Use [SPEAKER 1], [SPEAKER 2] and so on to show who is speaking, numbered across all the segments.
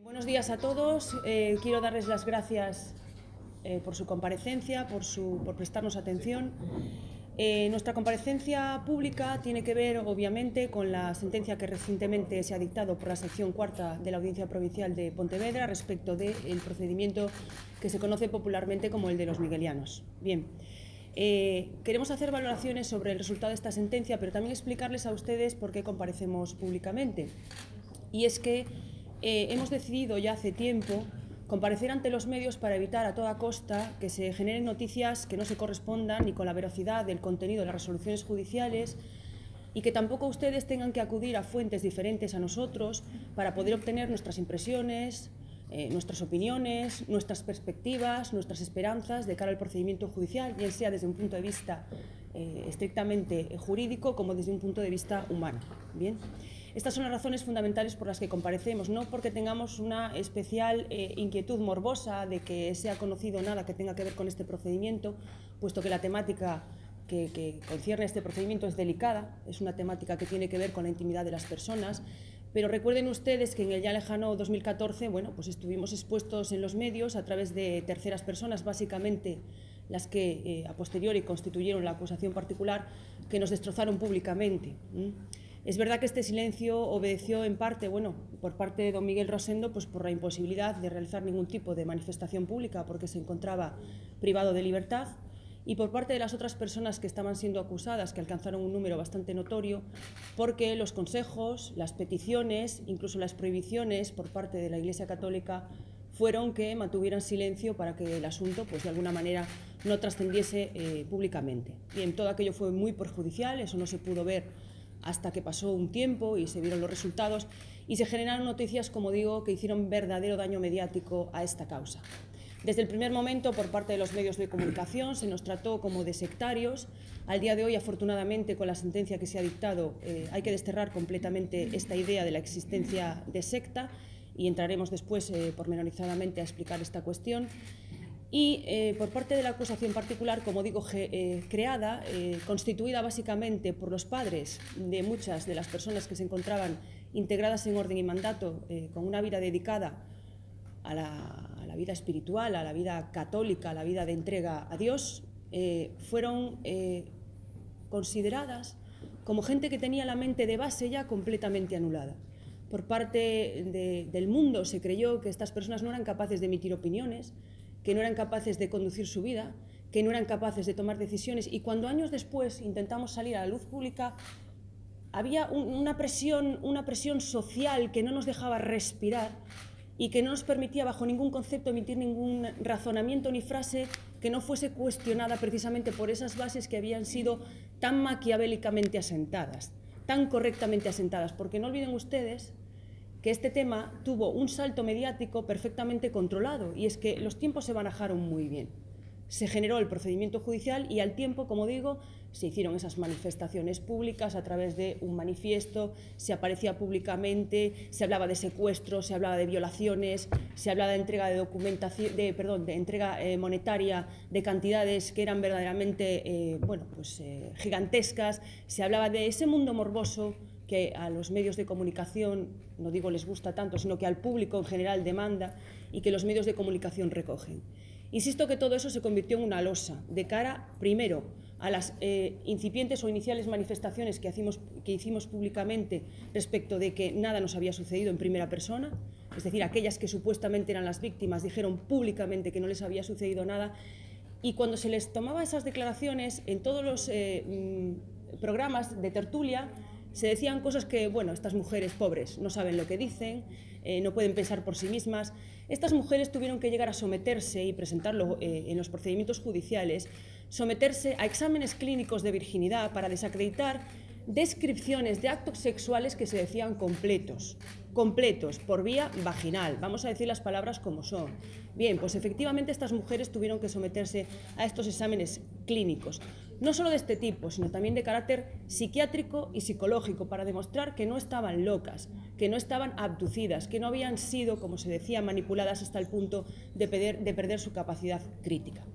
[SPEAKER 1] Buenos días a todos. Quiero darles las gracias por su comparecencia, por prestarnos atención. Nuestra comparecencia pública tiene que ver, obviamente, con la sentencia que recientemente se ha dictado por la sección cuarta de la Audiencia Provincial de Pontevedra respecto del procedimiento que se conoce popularmente como el de los miguelianos. Bien. Queremos hacer valoraciones sobre el resultado de esta sentencia, pero también explicarles a ustedes por qué comparecemos públicamente. Y es que hemos decidido ya hace tiempo comparecer ante los medios para evitar a toda costa que se generen noticias que no se correspondan ni con la veracidad del contenido de las resoluciones judiciales y que tampoco ustedes tengan que acudir a fuentes diferentes a nosotros para poder obtener nuestras impresiones, nuestras opiniones, nuestras perspectivas, nuestras esperanzas de cara al procedimiento judicial, bien sea desde un punto de vista estrictamente jurídico como desde un punto de vista humano. Bien. Estas son las razones fundamentales por las que comparecemos, no porque tengamos una especial inquietud morbosa de que sea conocido nada que tenga que ver con este procedimiento, puesto que la temática que concierne a este procedimiento es delicada, es una temática que tiene que ver con la intimidad de las personas, pero recuerden ustedes que en el ya lejano 2014, pues estuvimos expuestos en los medios a través de terceras personas, básicamente las que a posteriori constituyeron la acusación particular, que nos destrozaron públicamente. Es verdad que este silencio obedeció en parte, por parte de don Miguel Rosendo, por la imposibilidad de realizar ningún tipo de manifestación pública porque se encontraba privado de libertad, y por parte de las otras personas que estaban siendo acusadas, que alcanzaron un número bastante notorio, porque los consejos, las peticiones, incluso las prohibiciones por parte de la Iglesia Católica fueron que mantuvieran silencio para que el asunto, de alguna manera, no trascendiese públicamente. Bien, todo aquello fue muy perjudicial, eso no se pudo ver hasta que pasó un tiempo y se vieron los resultados y se generaron noticias, como digo, que hicieron verdadero daño mediático a esta causa. Desde el primer momento, por parte de los medios de comunicación, se nos trató como de sectarios. Al día de hoy, afortunadamente, con la sentencia que se ha dictado, hay que desterrar completamente esta idea de la existencia de secta y entraremos después pormenorizadamente a explicar esta cuestión. Y por parte de la acusación particular, como digo, creada, constituida básicamente por los padres de muchas de las personas que se encontraban integradas en orden y mandato, con una vida dedicada a la vida espiritual, a la vida católica, a la vida de entrega a Dios, fueron consideradas como gente que tenía la mente de base ya completamente anulada. Por parte del mundo se creyó que estas personas no eran capaces de emitir opiniones, que no eran capaces de conducir su vida, que no eran capaces de tomar decisiones, y cuando años después intentamos salir a la luz pública, había una presión social que no nos dejaba respirar y que no nos permitía bajo ningún concepto emitir ningún razonamiento ni frase que no fuese cuestionada precisamente por esas bases que habían sido tan maquiavélicamente asentadas, tan correctamente asentadas, porque no olviden ustedes que este tema tuvo un salto mediático perfectamente controlado, y es que los tiempos se barajaron muy bien. Se generó el procedimiento judicial y al tiempo, como digo, se hicieron esas manifestaciones públicas a través de un manifiesto, se aparecía públicamente, se hablaba de secuestros, se hablaba de violaciones, se hablaba de entrega de documentación, de entrega monetaria de cantidades que eran verdaderamente gigantescas, se hablaba de ese mundo morboso que a los medios de comunicación, no digo les gusta tanto, sino que al público en general demanda y que los medios de comunicación recogen. Insisto que todo eso se convirtió en una losa de cara, primero, a las incipientes o iniciales manifestaciones que hicimos públicamente respecto de que nada nos había sucedido en primera persona, es decir, aquellas que supuestamente eran las víctimas dijeron públicamente que no les había sucedido nada, y cuando se les tomaba esas declaraciones en todos los programas de tertulia, se decían cosas que, estas mujeres pobres no saben lo que dicen, no pueden pensar por sí mismas. Estas mujeres tuvieron que llegar a someterse y presentarlo en los procedimientos judiciales, someterse a exámenes clínicos de virginidad para desacreditar descripciones de actos sexuales que se decían completos por vía vaginal. Vamos a decir las palabras como son. Bien, pues efectivamente estas mujeres tuvieron que someterse a estos exámenes clínicos, no solo de este tipo, sino también de carácter psiquiátrico y psicológico, para demostrar que no estaban locas, que no estaban abducidas, que no habían sido, como se decía, manipuladas hasta el punto de perder su capacidad crítica.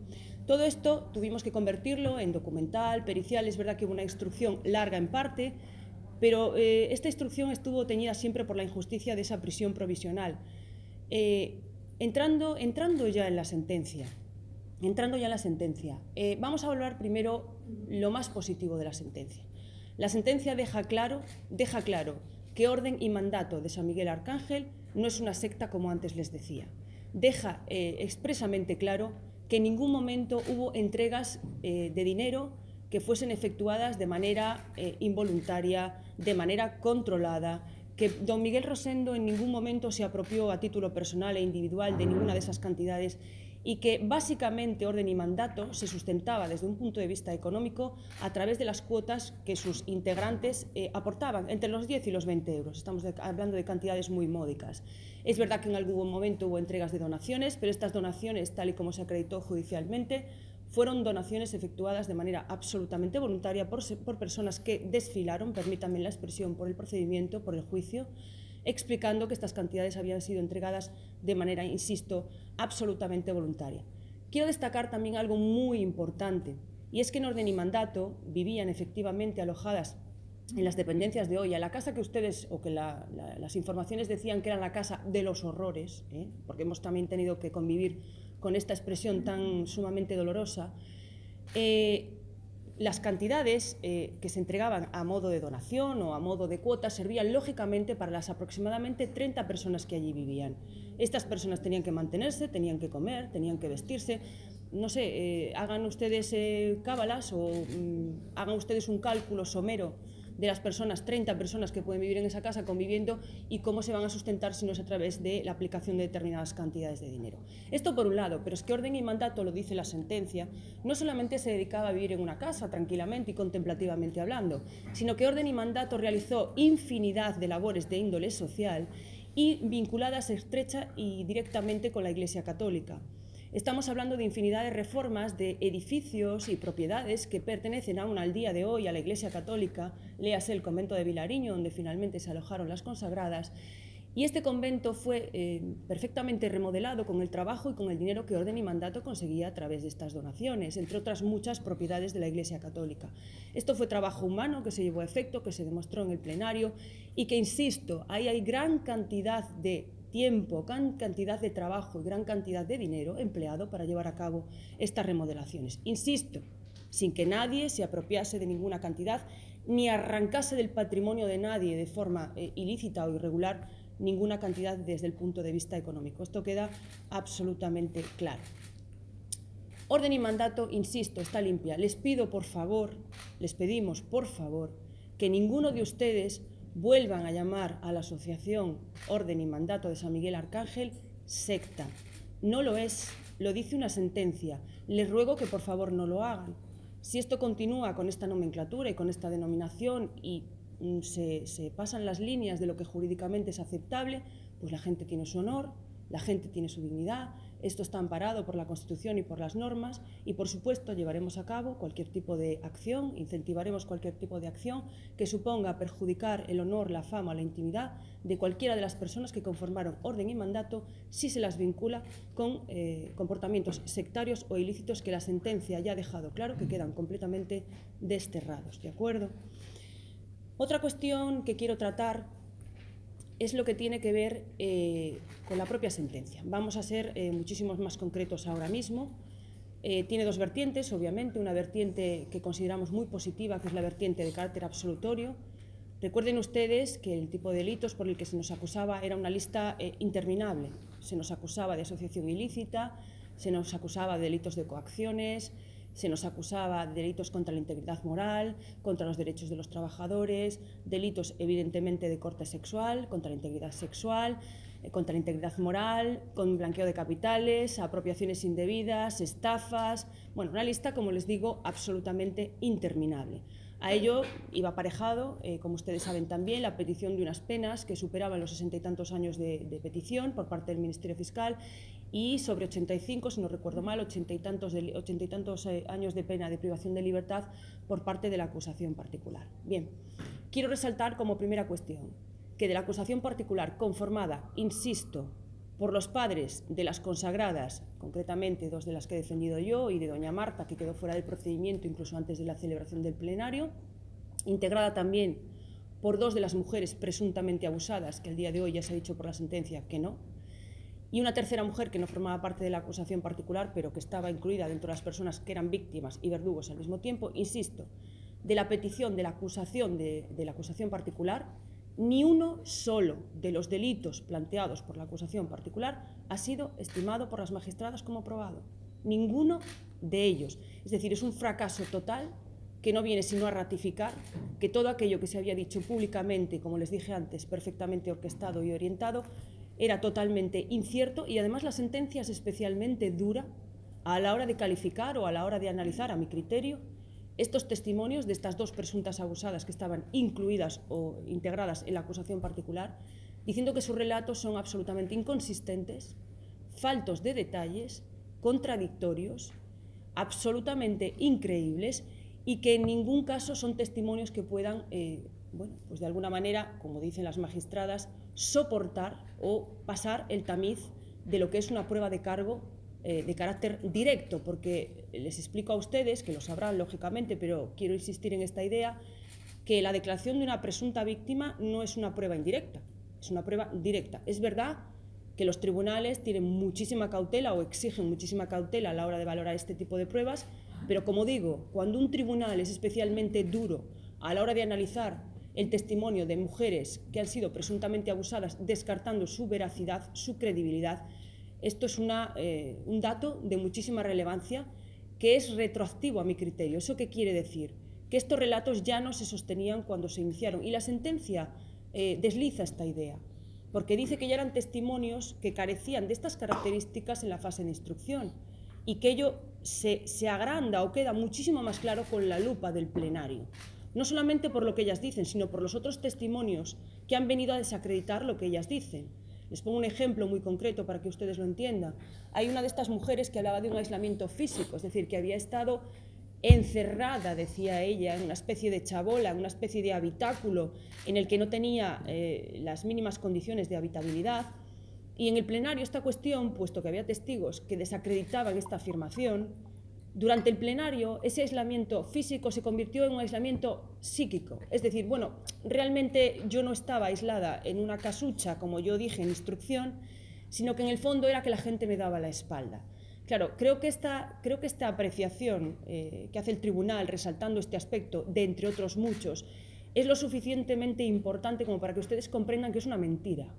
[SPEAKER 1] Todo esto tuvimos que convertirlo en documental, pericial. Es verdad que hubo una instrucción larga en parte, pero esta instrucción estuvo teñida siempre por la injusticia de esa prisión provisional. Entrando ya en la sentencia, vamos a hablar primero lo más positivo de la sentencia. La sentencia deja claro que Orden y Mandato de San Miguel Arcángel no es una secta, como antes les decía. Deja expresamente claro que en ningún momento hubo entregas de dinero que fuesen efectuadas de manera involuntaria, de manera controlada, que don Miguel Rosendo en ningún momento se apropió a título personal e individual de ninguna de esas cantidades, y que básicamente Orden y Mandato se sustentaba desde un punto de vista económico a través de las cuotas que sus integrantes aportaban, entre los 10 y los 20 euros. Estamos hablando de cantidades muy módicas. Es verdad que en algún momento hubo entregas de donaciones, pero estas donaciones, tal y como se acreditó judicialmente, fueron donaciones efectuadas de manera absolutamente voluntaria por personas que desfilaron, permítanme la expresión, por el procedimiento, por el juicio, explicando que estas cantidades habían sido entregadas de manera, insisto, absolutamente voluntaria. Quiero destacar también algo muy importante, y es que en Orden y Mandato vivían efectivamente alojadas en las dependencias de Oia, la casa que ustedes, o que las informaciones decían que era la casa de los horrores, porque hemos también tenido que convivir con esta expresión tan sumamente dolorosa. Las cantidades que se entregaban a modo de donación o a modo de cuota servían lógicamente para las aproximadamente 30 personas que allí vivían. Estas personas tenían que mantenerse, tenían que comer, tenían que vestirse. No sé, hagan ustedes cábalas o hagan ustedes un cálculo somero de las personas, 30 personas que pueden vivir en esa casa conviviendo, y cómo se van a sustentar si no es a través de la aplicación de determinadas cantidades de dinero. Esto por un lado, pero es que Orden y Mandato, lo dice la sentencia, no solamente se dedicaba a vivir en una casa tranquilamente y contemplativamente hablando, sino que Orden y Mandato realizó infinidad de labores de índole social y vinculadas estrecha y directamente con la Iglesia Católica. Estamos hablando de infinidad de reformas de edificios y propiedades que pertenecen aún al día de hoy a la Iglesia Católica, léase el convento de Vilariño, donde finalmente se alojaron las consagradas, y este convento fue perfectamente remodelado con el trabajo y con el dinero que Orden y Mandato conseguía a través de estas donaciones, entre otras muchas propiedades de la Iglesia Católica. Esto fue trabajo humano que se llevó a efecto, que se demostró en el plenario, y que, insisto, ahí hay gran cantidad de tiempo, gran cantidad de trabajo y gran cantidad de dinero empleado para llevar a cabo estas remodelaciones. Insisto, sin que nadie se apropiase de ninguna cantidad ni arrancase del patrimonio de nadie de forma ilícita o irregular ninguna cantidad desde el punto de vista económico. Esto queda absolutamente claro. Orden y Mandato, insisto, está limpia. Les pedimos, por favor, que ninguno de ustedes vuelvan a llamar a la asociación Orden y Mandato de San Miguel Arcángel secta. No lo es, lo dice una sentencia. Les ruego que por favor no lo hagan. Si esto continúa con esta nomenclatura y con esta denominación y se pasan las líneas de lo que jurídicamente es aceptable, pues la gente tiene su honor, la gente tiene su dignidad. Esto está amparado por la Constitución y por las normas, y por supuesto llevaremos a cabo cualquier tipo de acción, incentivaremos cualquier tipo de acción que suponga perjudicar el honor, la fama o la intimidad de cualquiera de las personas que conformaron Orden y Mandato, si se las vincula con comportamientos sectarios o ilícitos que la sentencia ya ha dejado claro que quedan completamente desterrados. ¿De acuerdo? Otra cuestión que quiero tratar es lo que tiene que ver con la propia sentencia. Vamos a ser muchísimos más concretos ahora mismo. Tiene dos vertientes, obviamente, una vertiente que consideramos muy positiva, que es la vertiente de carácter absolutorio. Recuerden ustedes que el tipo de delitos por el que se nos acusaba era una lista interminable. Se nos acusaba de asociación ilícita, se nos acusaba de delitos de coacciones, se nos acusaba de delitos contra la integridad moral, contra los derechos de los trabajadores, delitos evidentemente de corte sexual, contra la integridad sexual, contra la integridad moral, con blanqueo de capitales, apropiaciones indebidas, estafas. Bueno, una lista, como les digo, absolutamente interminable. A ello iba aparejado, como ustedes saben también, la petición de unas penas que superaban los 60 y tantos años de petición por parte del Ministerio Fiscal, y sobre 85, si no recuerdo mal, 80 y tantos años de pena de privación de libertad por parte de la acusación particular. Bien, quiero resaltar como primera cuestión que de la acusación particular conformada, insisto, por los padres de las consagradas, concretamente dos de las que he defendido yo y de doña Marta, que quedó fuera del procedimiento incluso antes de la celebración del plenario, integrada también por dos de las mujeres presuntamente abusadas, que el día de hoy ya se ha dicho por la sentencia que no, y una tercera mujer que no formaba parte de la acusación particular, pero que estaba incluida dentro de las personas que eran víctimas y verdugos al mismo tiempo. Insisto, de la petición de la acusación particular, ni uno solo de los delitos planteados por la acusación particular ha sido estimado por las magistradas como probado. Ninguno de ellos. Es decir, es un fracaso total que no viene sino a ratificar que todo aquello que se había dicho públicamente, como les dije antes, perfectamente orquestado y orientado, era totalmente incierto, y además la sentencia es especialmente dura a la hora de calificar o a la hora de analizar, a mi criterio, estos testimonios de estas dos presuntas abusadas que estaban incluidas o integradas en la acusación particular, diciendo que sus relatos son absolutamente inconsistentes, faltos de detalles, contradictorios, absolutamente increíbles, y que en ningún caso son testimonios que puedan, pues de alguna manera, como dicen las magistradas, soportar o pasar el tamiz de lo que es una prueba de cargo de carácter directo, porque les explico a ustedes, que lo sabrán lógicamente, pero quiero insistir en esta idea, que la declaración de una presunta víctima no es una prueba indirecta, es una prueba directa. Es verdad que los tribunales tienen muchísima cautela o exigen muchísima cautela a la hora de valorar este tipo de pruebas, pero como digo, cuando un tribunal es especialmente duro a la hora de analizar el testimonio de mujeres que han sido presuntamente abusadas, descartando su veracidad, su credibilidad, esto es un dato de muchísima relevancia que es retroactivo a mi criterio. ¿Eso qué quiere decir? Que estos relatos ya no se sostenían cuando se iniciaron, y la sentencia desliza esta idea, porque dice que ya eran testimonios que carecían de estas características en la fase de instrucción, y que ello se agranda o queda muchísimo más claro con la lupa del plenario. No solamente por lo que ellas dicen, sino por los otros testimonios que han venido a desacreditar lo que ellas dicen. Les pongo un ejemplo muy concreto para que ustedes lo entiendan. Hay una de estas mujeres que hablaba de un aislamiento físico, es decir, que había estado encerrada, decía ella, en una especie de chabola, en una especie de habitáculo en el que no tenía las mínimas condiciones de habitabilidad. Y en el plenario esta cuestión, puesto que había testigos que desacreditaban esta afirmación, durante el plenario ese aislamiento físico se convirtió en un aislamiento psíquico. Es decir, bueno, realmente yo no estaba aislada en una casucha, como yo dije en instrucción, sino que en el fondo era que la gente me daba la espalda. Claro, creo que esta apreciación que hace el tribunal resaltando este aspecto, de entre otros muchos, es lo suficientemente importante como para que ustedes comprendan que es una mentira.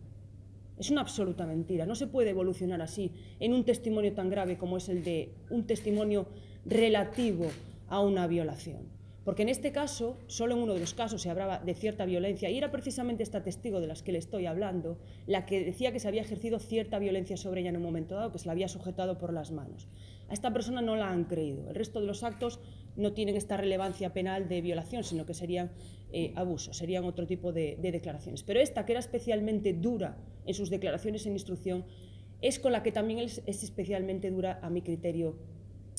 [SPEAKER 1] Es una absoluta mentira. No se puede evolucionar así en un testimonio tan grave como es el de un testimonio relativo a una violación. Porque en este caso, solo en uno de los casos se hablaba de cierta violencia, y era precisamente esta testigo de las que le estoy hablando la que decía que se había ejercido cierta violencia sobre ella en un momento dado, que se la había sujetado por las manos. A esta persona no la han creído. El resto de los actos no tienen esta relevancia penal de violación, sino que serían abusos, serían otro tipo de declaraciones. Pero esta, que era especialmente dura en sus declaraciones en instrucción, es con la que también es especialmente dura, a mi criterio,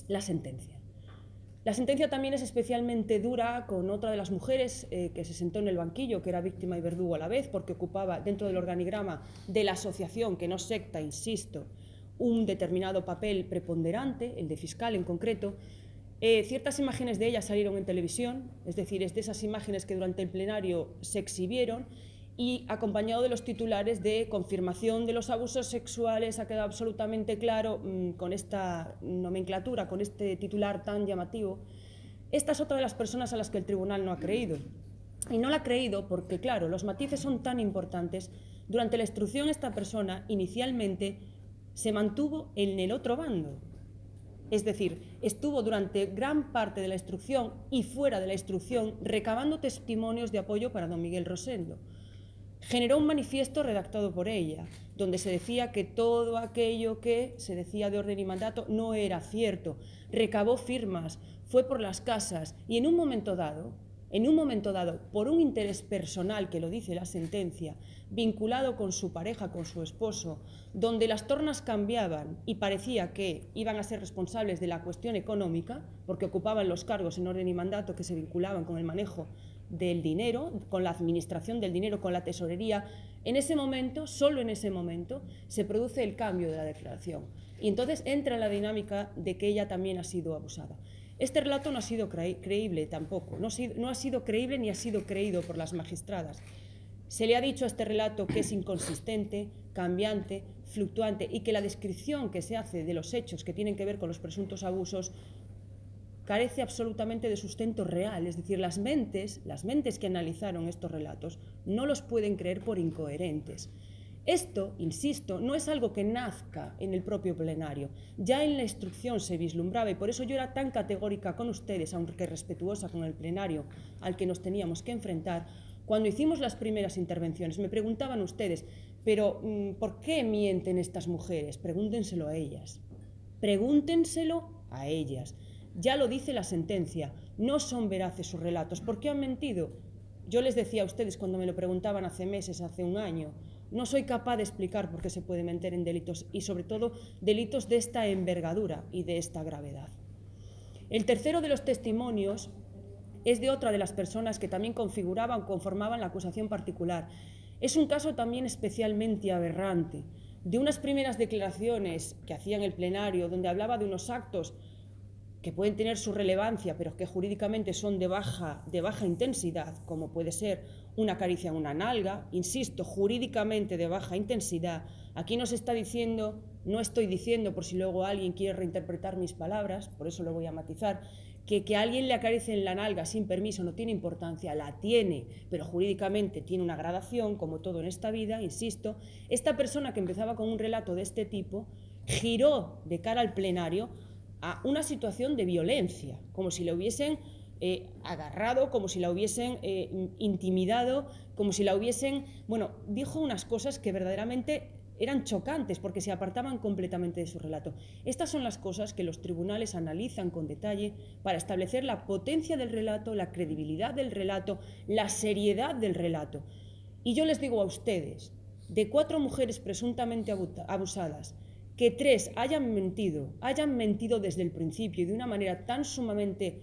[SPEAKER 1] la sentencia. La sentencia también es especialmente dura con otra de las mujeres que se sentó en el banquillo, que era víctima y verdugo a la vez, porque ocupaba dentro del organigrama de la asociación, que no secta, insisto, un determinado papel preponderante, el de fiscal en concreto. Ciertas imágenes de ella salieron en televisión, es decir, es de esas imágenes que durante el plenario se exhibieron, y acompañado de los titulares de confirmación de los abusos sexuales, ha quedado absolutamente claro con esta nomenclatura, con este titular tan llamativo. Esta es otra de las personas a las que el tribunal no ha creído. Y no la ha creído porque, claro, los matices son tan importantes. Durante la instrucción esta persona inicialmente se mantuvo en el otro bando. Es decir, estuvo durante gran parte de la instrucción y fuera de la instrucción recabando testimonios de apoyo para don Miguel Rosendo. Generó un manifiesto redactado por ella, donde se decía que todo aquello que se decía de orden y mandato no era cierto. Recabó firmas, fue por las casas, y en un momento dado, por un interés personal, que lo dice la sentencia, vinculado con su pareja, con su esposo, donde las tornas cambiaban y parecía que iban a ser responsables de la cuestión económica, porque ocupaban los cargos en orden y mandato que se vinculaban con el manejo del dinero, con la administración del dinero, con la tesorería. En ese momento, solo en ese momento, se produce el cambio de la declaración. Y entonces entra en la dinámica de que ella también ha sido abusada. Este relato no ha sido creíble tampoco, no ha sido creíble ni ha sido creído por las magistradas. Se le ha dicho a este relato que es inconsistente, cambiante, fluctuante y que la descripción que se hace de los hechos que tienen que ver con los presuntos abusos carece absolutamente de sustento real, es decir, las mentes que analizaron estos relatos no los pueden creer por incoherentes. Esto, insisto, no es algo que nazca en el propio plenario. Ya en la instrucción se vislumbraba y por eso yo era tan categórica con ustedes, aunque respetuosa con el plenario al que nos teníamos que enfrentar. Cuando hicimos las primeras intervenciones me preguntaban ustedes, pero ¿por qué mienten estas mujeres? Pregúntenselo a ellas. Pregúntenselo a ellas. Ya lo dice la sentencia, no son veraces sus relatos. ¿Por qué han mentido? Yo les decía a ustedes cuando me lo preguntaban hace meses, hace un año, no soy capaz de explicar por qué se puede mentir en delitos y sobre todo delitos de esta envergadura y de esta gravedad. El tercero de los testimonios es de otra de las personas que también configuraban o conformaban la acusación particular. Es un caso también especialmente aberrante, de unas primeras declaraciones que hacía en el plenario donde hablaba de unos actos que pueden tener su relevancia, pero que jurídicamente son de baja intensidad, como puede ser una caricia en una nalga, insisto, jurídicamente de baja intensidad. Aquí nos está diciendo, no estoy diciendo, por si luego alguien quiere reinterpretar mis palabras, por eso lo voy a matizar, que alguien le acaricie en la nalga sin permiso no tiene importancia, la tiene, pero jurídicamente tiene una gradación, como todo en esta vida, insisto. Esta persona que empezaba con un relato de este tipo giró de cara al plenario a una situación de violencia, como si la hubiesen agarrado, como si la hubiesen intimidado, como si la hubiesen... Bueno, dijo unas cosas que verdaderamente eran chocantes porque se apartaban completamente de su relato. Estas son las cosas que los tribunales analizan con detalle para establecer la potencia del relato, la credibilidad del relato, la seriedad del relato. Y yo les digo a ustedes, de 4 mujeres presuntamente abusadas, que 3 hayan mentido desde el principio y de una manera tan sumamente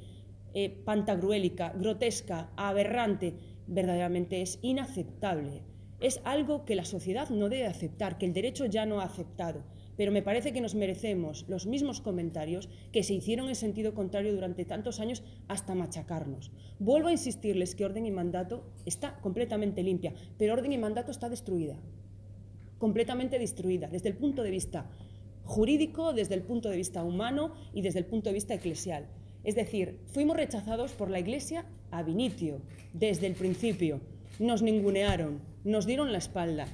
[SPEAKER 1] pantagruélica, grotesca, aberrante, verdaderamente es inaceptable. Es algo que la sociedad no debe aceptar, que el derecho ya no ha aceptado. Pero me parece que nos merecemos los mismos comentarios que se hicieron en sentido contrario durante tantos años hasta machacarnos. Vuelvo a insistirles que orden y mandato está completamente limpia, pero orden y mandato está destruida. Completamente destruida, desde el punto de vista jurídico, desde el punto de vista humano y desde el punto de vista eclesial. Es decir, fuimos rechazados por la Iglesia ab initio, desde el principio. Nos ningunearon, nos dieron la espalda,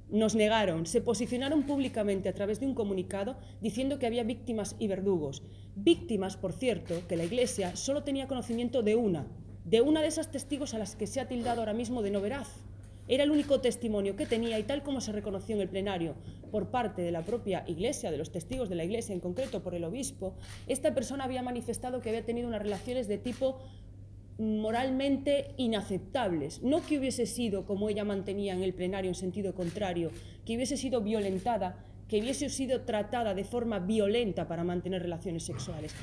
[SPEAKER 1] nos negaron, se posicionaron públicamente a través de un comunicado diciendo que había víctimas y verdugos. Víctimas, por cierto, que la Iglesia solo tenía conocimiento de una de esas testigos a las que se ha tildado ahora mismo de no veraz. Era el único testimonio que tenía y tal como se reconoció en el plenario por parte de la propia Iglesia, de los testigos de la Iglesia, en concreto por el obispo, esta persona había manifestado que había tenido unas relaciones de tipo moralmente inaceptables, no que hubiese sido, como ella mantenía en el plenario en sentido contrario, que hubiese sido violentada, que hubiese sido tratada de forma violenta para mantener relaciones sexuales.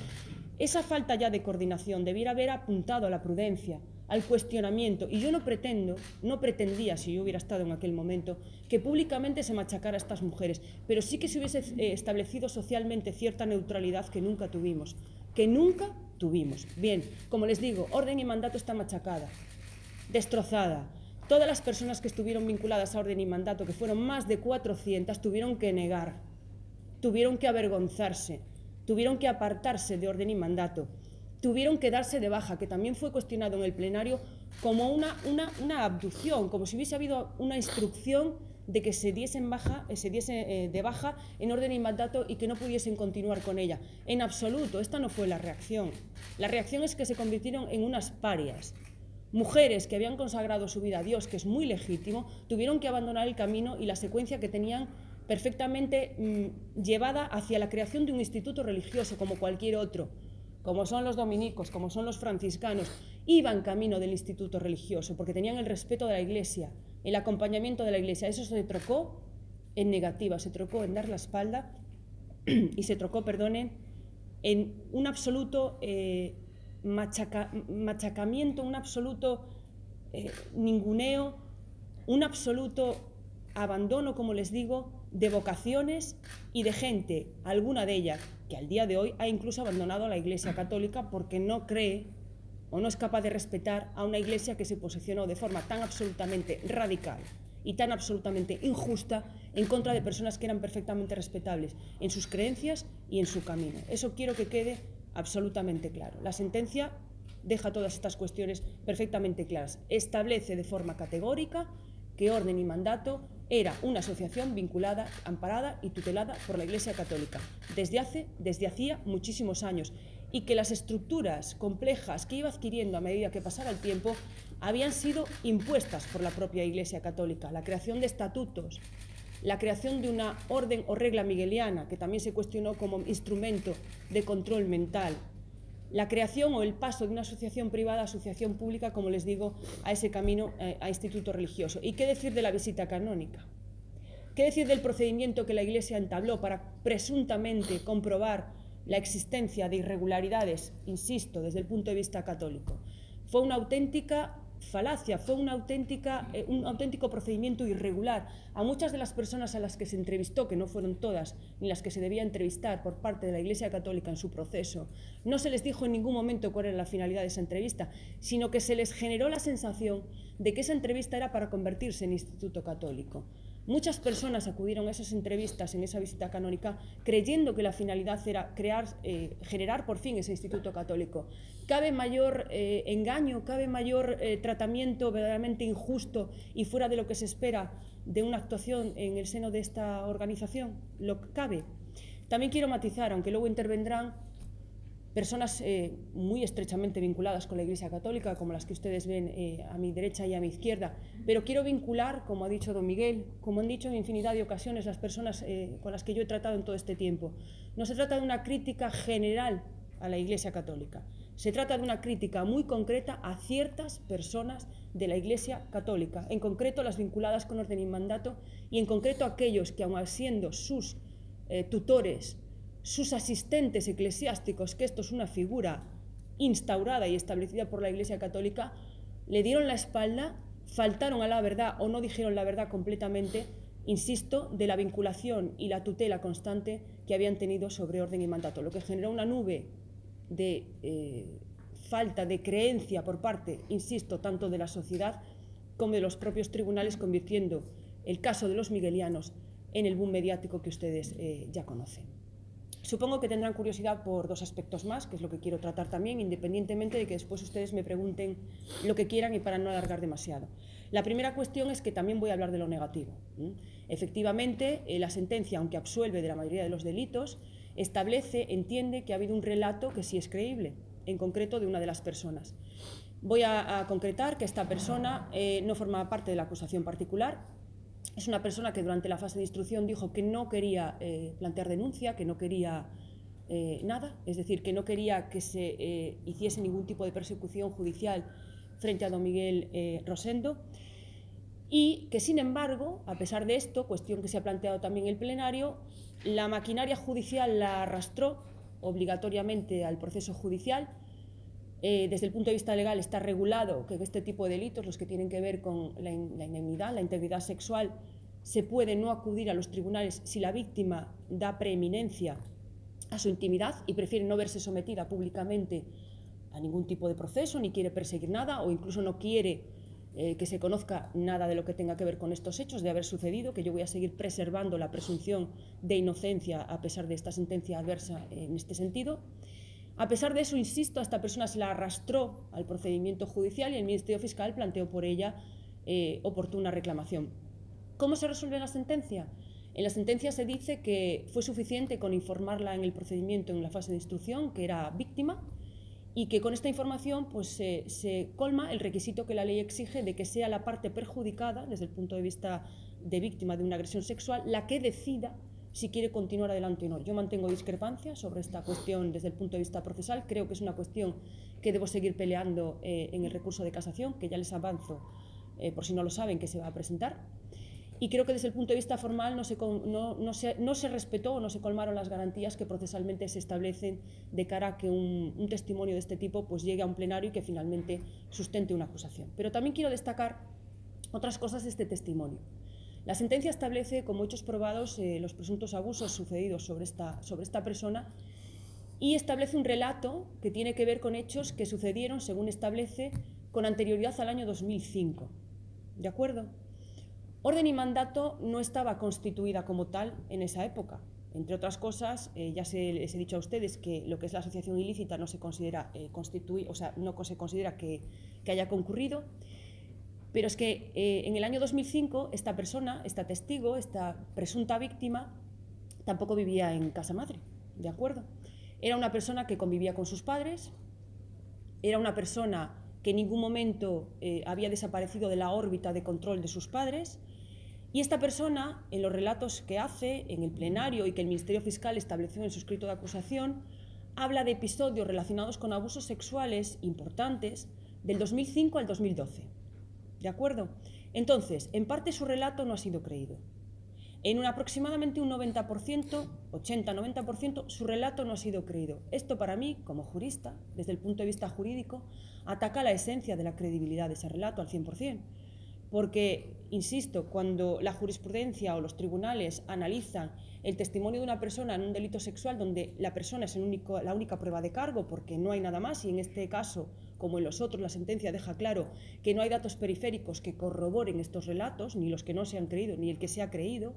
[SPEAKER 1] Esa falta ya de coordinación debiera haber apuntado a la prudencia, al cuestionamiento, y yo no pretendía, si yo hubiera estado en aquel momento, que públicamente se machacara a estas mujeres, pero sí que se hubiese establecido socialmente cierta neutralidad que nunca tuvimos. Bien, como les digo, orden y mandato está machacada, destrozada. Todas las personas que estuvieron vinculadas a orden y mandato, que fueron más de 400, tuvieron que negar, tuvieron que avergonzarse, tuvieron que apartarse de orden y mandato, tuvieron que darse de baja, que también fue cuestionado en el plenario como una abducción, como si hubiese habido una instrucción de que se diese de baja en orden y mandato y que no pudiesen continuar con ella. En absoluto, esta no fue la reacción. La reacción es que se convirtieron en unas parias. Mujeres que habían consagrado su vida a Dios, que es muy legítimo, tuvieron que abandonar el camino y la secuencia que tenían perfectamente llevada hacia la creación de un instituto religioso como cualquier otro, como son los dominicos, como son los franciscanos, iban camino del instituto religioso porque tenían el respeto de la Iglesia, el acompañamiento de la Iglesia. Eso se trocó en negativa, se trocó en dar la espalda y se trocó, en un absoluto machacamiento, un absoluto ninguneo, un absoluto abandono, como les digo, de vocaciones y de gente, alguna de ellas, que al día de hoy ha incluso abandonado a la Iglesia Católica porque no cree o no es capaz de respetar a una Iglesia que se posicionó de forma tan absolutamente radical y tan absolutamente injusta en contra de personas que eran perfectamente respetables en sus creencias y en su camino. Eso quiero que quede absolutamente claro. La sentencia deja todas estas cuestiones perfectamente claras. Establece de forma categórica que Orden y Mandato era una asociación vinculada, amparada y tutelada por la Iglesia Católica desde hacía muchísimos años, y que las estructuras complejas que iba adquiriendo a medida que pasaba el tiempo habían sido impuestas por la propia Iglesia Católica. La creación de estatutos, la creación de una orden o regla migueliana, que también se cuestionó como instrumento de control mental, la creación o el paso de una asociación privada a asociación pública, como les digo, a ese camino a instituto religioso. ¿Y qué decir de la visita canónica? ¿Qué decir del procedimiento que la Iglesia entabló para presuntamente comprobar la existencia de irregularidades, insisto, desde el punto de vista católico? Fue una auténtica falacia, fue un auténtico procedimiento irregular. A muchas de las personas a las que se entrevistó, que no fueron todas, ni las que se debía entrevistar por parte de la Iglesia Católica en su proceso, no se les dijo en ningún momento cuál era la finalidad de esa entrevista, sino que se les generó la sensación de que esa entrevista era para convertirse en instituto católico. Muchas personas acudieron a esas entrevistas en esa visita canónica creyendo que la finalidad era generar por fin ese instituto católico. ¿Cabe mayor engaño, cabe mayor tratamiento verdaderamente injusto y fuera de lo que se espera de una actuación en el seno de esta organización? Lo cabe. También quiero matizar, aunque luego intervendrán personas muy estrechamente vinculadas con la Iglesia Católica, como las que ustedes ven a mi derecha y a mi izquierda, pero quiero vincular, como ha dicho don Miguel, como han dicho en infinidad de ocasiones las personas con las que yo he tratado en todo este tiempo. No se trata de una crítica general a la Iglesia Católica, se trata de una crítica muy concreta a ciertas personas de la Iglesia Católica, en concreto las vinculadas con Orden y Mandato, y en concreto aquellos que, aun siendo sus tutores, sus asistentes eclesiásticos, que esto es una figura instaurada y establecida por la Iglesia Católica, le dieron la espalda, faltaron a la verdad o no dijeron la verdad completamente, insisto, de la vinculación y la tutela constante que habían tenido sobre Orden y Mandato, lo que generó una nube de falta de creencia por parte, insisto, tanto de la sociedad como de los propios tribunales, convirtiendo el caso de los miguelianos en el boom mediático que ustedes ya conocen. Supongo que tendrán curiosidad por dos aspectos más, que es lo que quiero tratar también, independientemente de que después ustedes me pregunten lo que quieran y para no alargar demasiado. La primera cuestión es que también voy a hablar de lo negativo. Efectivamente, la sentencia, aunque absuelve de la mayoría de los delitos, entiende que ha habido un relato que sí es creíble, en concreto de una de las personas. Voy a concretar que esta persona no formaba parte de la acusación particular. Es una persona que durante la fase de instrucción dijo que no quería plantear denuncia, que no quería nada, es decir, que no quería que se hiciese ningún tipo de persecución judicial frente a don Miguel Rosendo, y que, sin embargo, a pesar de esto, cuestión que se ha planteado también en el plenario, la maquinaria judicial la arrastró obligatoriamente al proceso judicial. Desde el punto de vista legal está regulado que este tipo de delitos, los que tienen que ver con la indemnidad, la integridad sexual, se puede no acudir a los tribunales si la víctima da preeminencia a su intimidad y prefiere no verse sometida públicamente a ningún tipo de proceso, ni quiere perseguir nada o incluso no quiere que se conozca nada de lo que tenga que ver con estos hechos de haber sucedido, que yo voy a seguir preservando la presunción de inocencia a pesar de esta sentencia adversa en este sentido. A pesar de eso, insisto, a esta persona se la arrastró al procedimiento judicial y el Ministerio Fiscal planteó por ella oportuna reclamación. ¿Cómo se resuelve la sentencia? En la sentencia se dice que fue suficiente con informarla en el procedimiento, en la fase de instrucción, que era víctima, y que con esta información pues, se colma el requisito que la ley exige de que sea la parte perjudicada, desde el punto de vista de víctima de una agresión sexual, la que decida si quiere continuar adelante o no. Yo mantengo discrepancias sobre esta cuestión desde el punto de vista procesal. Creo que es una cuestión que debo seguir peleando en el recurso de casación, que ya les avanzo, por si no lo saben, que se va a presentar. Y creo que desde el punto de vista formal no se respetó o no se colmaron las garantías que procesalmente se establecen de cara a que un testimonio de este tipo pues, llegue a un plenario y que finalmente sustente una acusación. Pero también quiero destacar otras cosas de este testimonio. La sentencia establece como hechos probados los presuntos abusos sucedidos sobre esta persona y establece un relato que tiene que ver con hechos que sucedieron, según establece, con anterioridad al año 2005. ¿De acuerdo? Orden y Mandato no estaba constituida como tal en esa época. Entre otras cosas, les he dicho a ustedes que lo que es la asociación ilícita no se considera no se considera que haya concurrido, pero es que en el año 2005 esta persona, esta testigo, esta presunta víctima, tampoco vivía en casa madre, ¿de acuerdo? Era una persona que convivía con sus padres, era una persona que en ningún momento había desaparecido de la órbita de control de sus padres. Y esta persona, en los relatos que hace en el plenario y que el Ministerio Fiscal estableció en su escrito de acusación, habla de episodios relacionados con abusos sexuales importantes del 2005 al 2012. ¿De acuerdo? Entonces, en parte su relato no ha sido creído. En aproximadamente un 90%, 80-90%, su relato no ha sido creído. Esto para mí, como jurista, desde el punto de vista jurídico, ataca la esencia de la credibilidad de ese relato al 100%. Porque, insisto, cuando la jurisprudencia o los tribunales analizan el testimonio de una persona en un delito sexual donde la persona es la única prueba de cargo porque no hay nada más, y en este caso, como en los otros, la sentencia deja claro que no hay datos periféricos que corroboren estos relatos, ni los que no se han creído, ni el que se ha creído,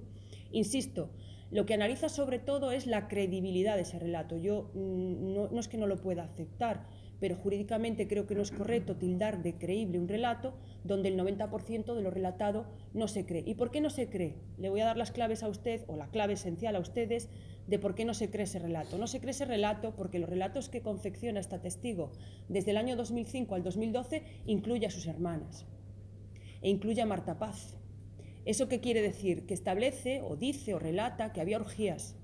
[SPEAKER 1] insisto, lo que analiza sobre todo es la credibilidad de ese relato. Yo no es que no lo pueda aceptar, pero jurídicamente creo que no es correcto tildar de creíble un relato donde el 90% de lo relatado no se cree. ¿Y por qué no se cree? Le voy a dar las claves a usted, o la clave esencial a ustedes, de por qué no se cree ese relato. No se cree ese relato porque los relatos que confecciona esta testigo desde el año 2005 al 2012 incluye a sus hermanas e incluye a Marta Paz. ¿Eso qué quiere decir? Que establece, o dice, o relata que había orgías,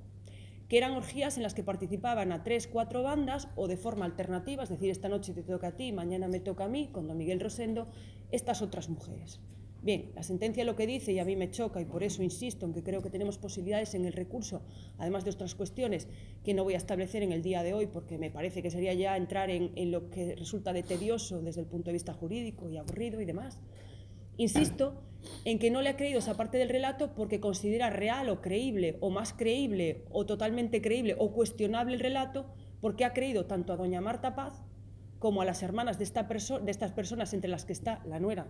[SPEAKER 1] que eran orgías en las que participaban a 3, 4 bandas o de forma alternativa, es decir, esta noche te toca a ti, mañana me toca a mí, con don Miguel Rosendo, estas otras mujeres. Bien, la sentencia lo que dice, y a mí me choca, y por eso insisto en que creo que tenemos posibilidades en el recurso, además de otras cuestiones que no voy a establecer en el día de hoy, porque me parece que sería ya entrar en lo que resulta de tedioso desde el punto de vista jurídico y aburrido y demás. Insisto en que no le ha creído esa parte del relato porque considera real o creíble, o más creíble, o totalmente creíble, o cuestionable el relato, porque ha creído tanto a doña Marta Paz como a las hermanas de estas personas, entre las que está la nuera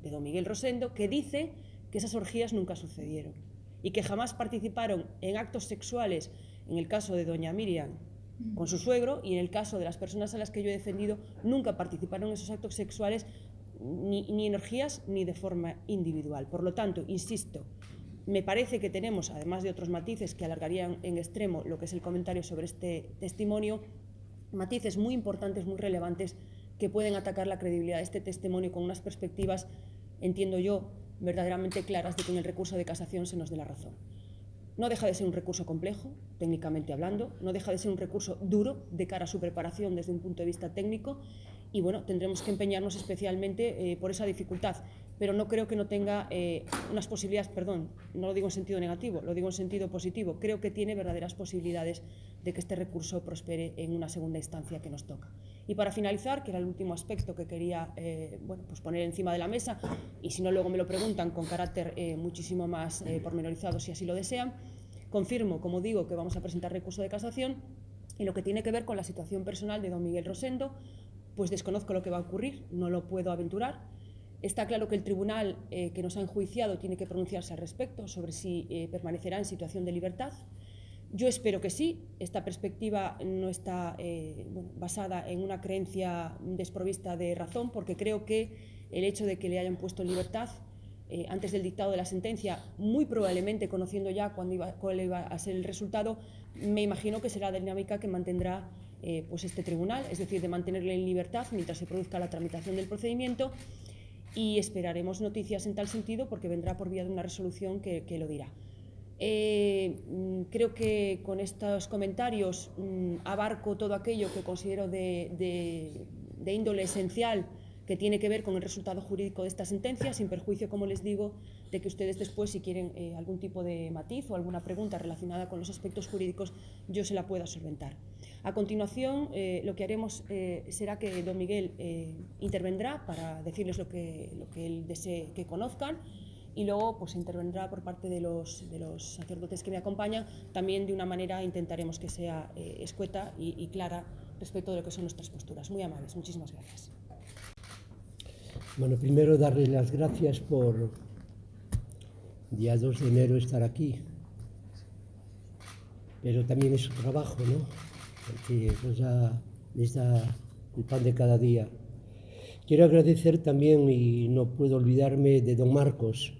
[SPEAKER 1] de don Miguel Rosendo, que dice que esas orgías nunca sucedieron y que jamás participaron en actos sexuales, en el caso de doña Miriam con su suegro, y en el caso de las personas a las que yo he defendido, nunca participaron en esos actos sexuales ni en orgías ni de forma individual. Por lo tanto, insisto, me parece que tenemos, además de otros matices que alargarían en extremo lo que es el comentario sobre este testimonio, matices muy importantes, muy relevantes, que pueden atacar la credibilidad de este testimonio con unas perspectivas, entiendo yo, verdaderamente claras de que en el recurso de casación se nos dé la razón. No deja de ser un recurso complejo, técnicamente hablando, no deja de ser un recurso duro de cara a su preparación desde un punto de vista técnico, y bueno, tendremos que empeñarnos especialmente por esa dificultad, pero no creo que no tenga unas posibilidades, perdón, no lo digo en sentido negativo, lo digo en sentido positivo, creo que tiene verdaderas posibilidades de que este recurso prospere en una segunda instancia que nos toca. Y para finalizar, que era el último aspecto que quería pues poner encima de la mesa, y si no luego me lo preguntan con carácter muchísimo más pormenorizado si así lo desean, confirmo, como digo, que vamos a presentar recurso de casación. En lo que tiene que ver con la situación personal de don Miguel Rosendo, pues desconozco lo que va a ocurrir, no lo puedo aventurar. Está claro que el tribunal que nos ha enjuiciado tiene que pronunciarse al respecto sobre si permanecerá en situación de libertad. Yo espero que sí. Esta perspectiva no está basada en una creencia desprovista de razón, porque creo que el hecho de que le hayan puesto en libertad antes del dictado de la sentencia, muy probablemente conociendo ya cuál iba a ser el resultado, me imagino que será la dinámica que mantendrá pues este tribunal, es decir, de mantenerle en libertad mientras se produzca la tramitación del procedimiento, y esperaremos noticias en tal sentido porque vendrá por vía de una resolución que lo dirá. Creo que con estos comentarios abarco todo aquello que considero de índole esencial que tiene que ver con el resultado jurídico de esta sentencia, sin perjuicio, como les digo, de que ustedes después, si quieren algún tipo de matiz o alguna pregunta relacionada con los aspectos jurídicos, yo se la pueda solventar. A continuación, lo que haremos será que don Miguel intervendrá para decirles lo que él desee que conozcan, y luego pues intervendrá por parte de los sacerdotes que me acompañan. También de una manera intentaremos que sea escueta y clara respecto de lo que son nuestras posturas. Muy amables, muchísimas gracias.
[SPEAKER 2] Bueno, primero darles las gracias por día 2 de enero estar aquí, pero también es su trabajo, ¿no? Porque les da el pan de cada día. Quiero agradecer también, y no puedo olvidarme, de don Marcos.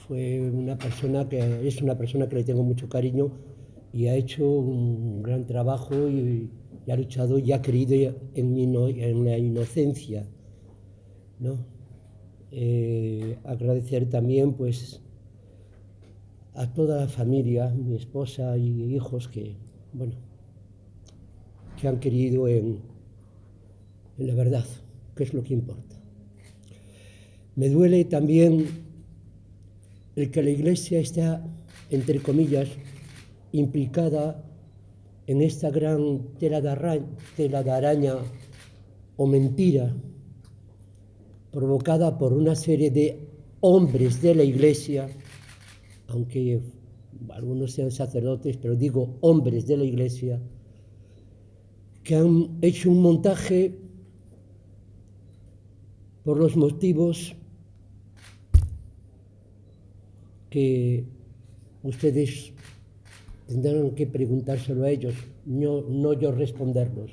[SPEAKER 2] Es una persona que le tengo mucho cariño y ha hecho un gran trabajo y ha luchado y ha creído en la inocencia, ¿no? Agradecer también pues a toda la familia, mi esposa y hijos que han querido en la verdad, que es lo que importa. Me duele también el que la Iglesia está, entre comillas, implicada en esta gran tela de araña o mentira provocada por una serie de hombres de la Iglesia, aunque algunos sean sacerdotes, pero digo hombres de la Iglesia, que han hecho un montaje por los motivos que ustedes tendrán que preguntárselo a ellos, no yo responderlos.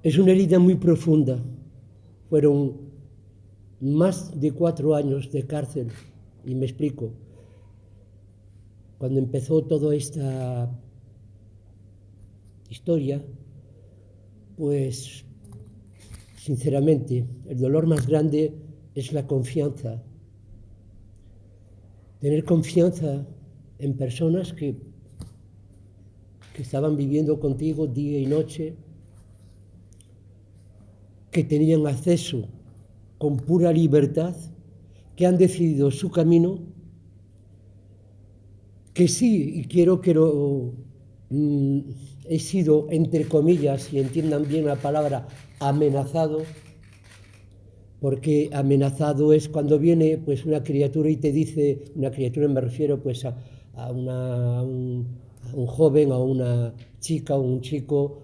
[SPEAKER 2] Es una herida muy profunda. Fueron más de 4 años de cárcel, y me explico. Cuando empezó toda esta historia, pues sinceramente el dolor más grande es la confianza. Tener confianza en personas que estaban viviendo contigo día y noche, que tenían acceso con pura libertad, que han decidido su camino, que sí, y quiero que he sido, entre comillas, y entiendan bien la palabra, amenazado, porque amenazado es cuando viene pues una criatura y te dice, una criatura me refiero pues a un joven, a una chica o un chico,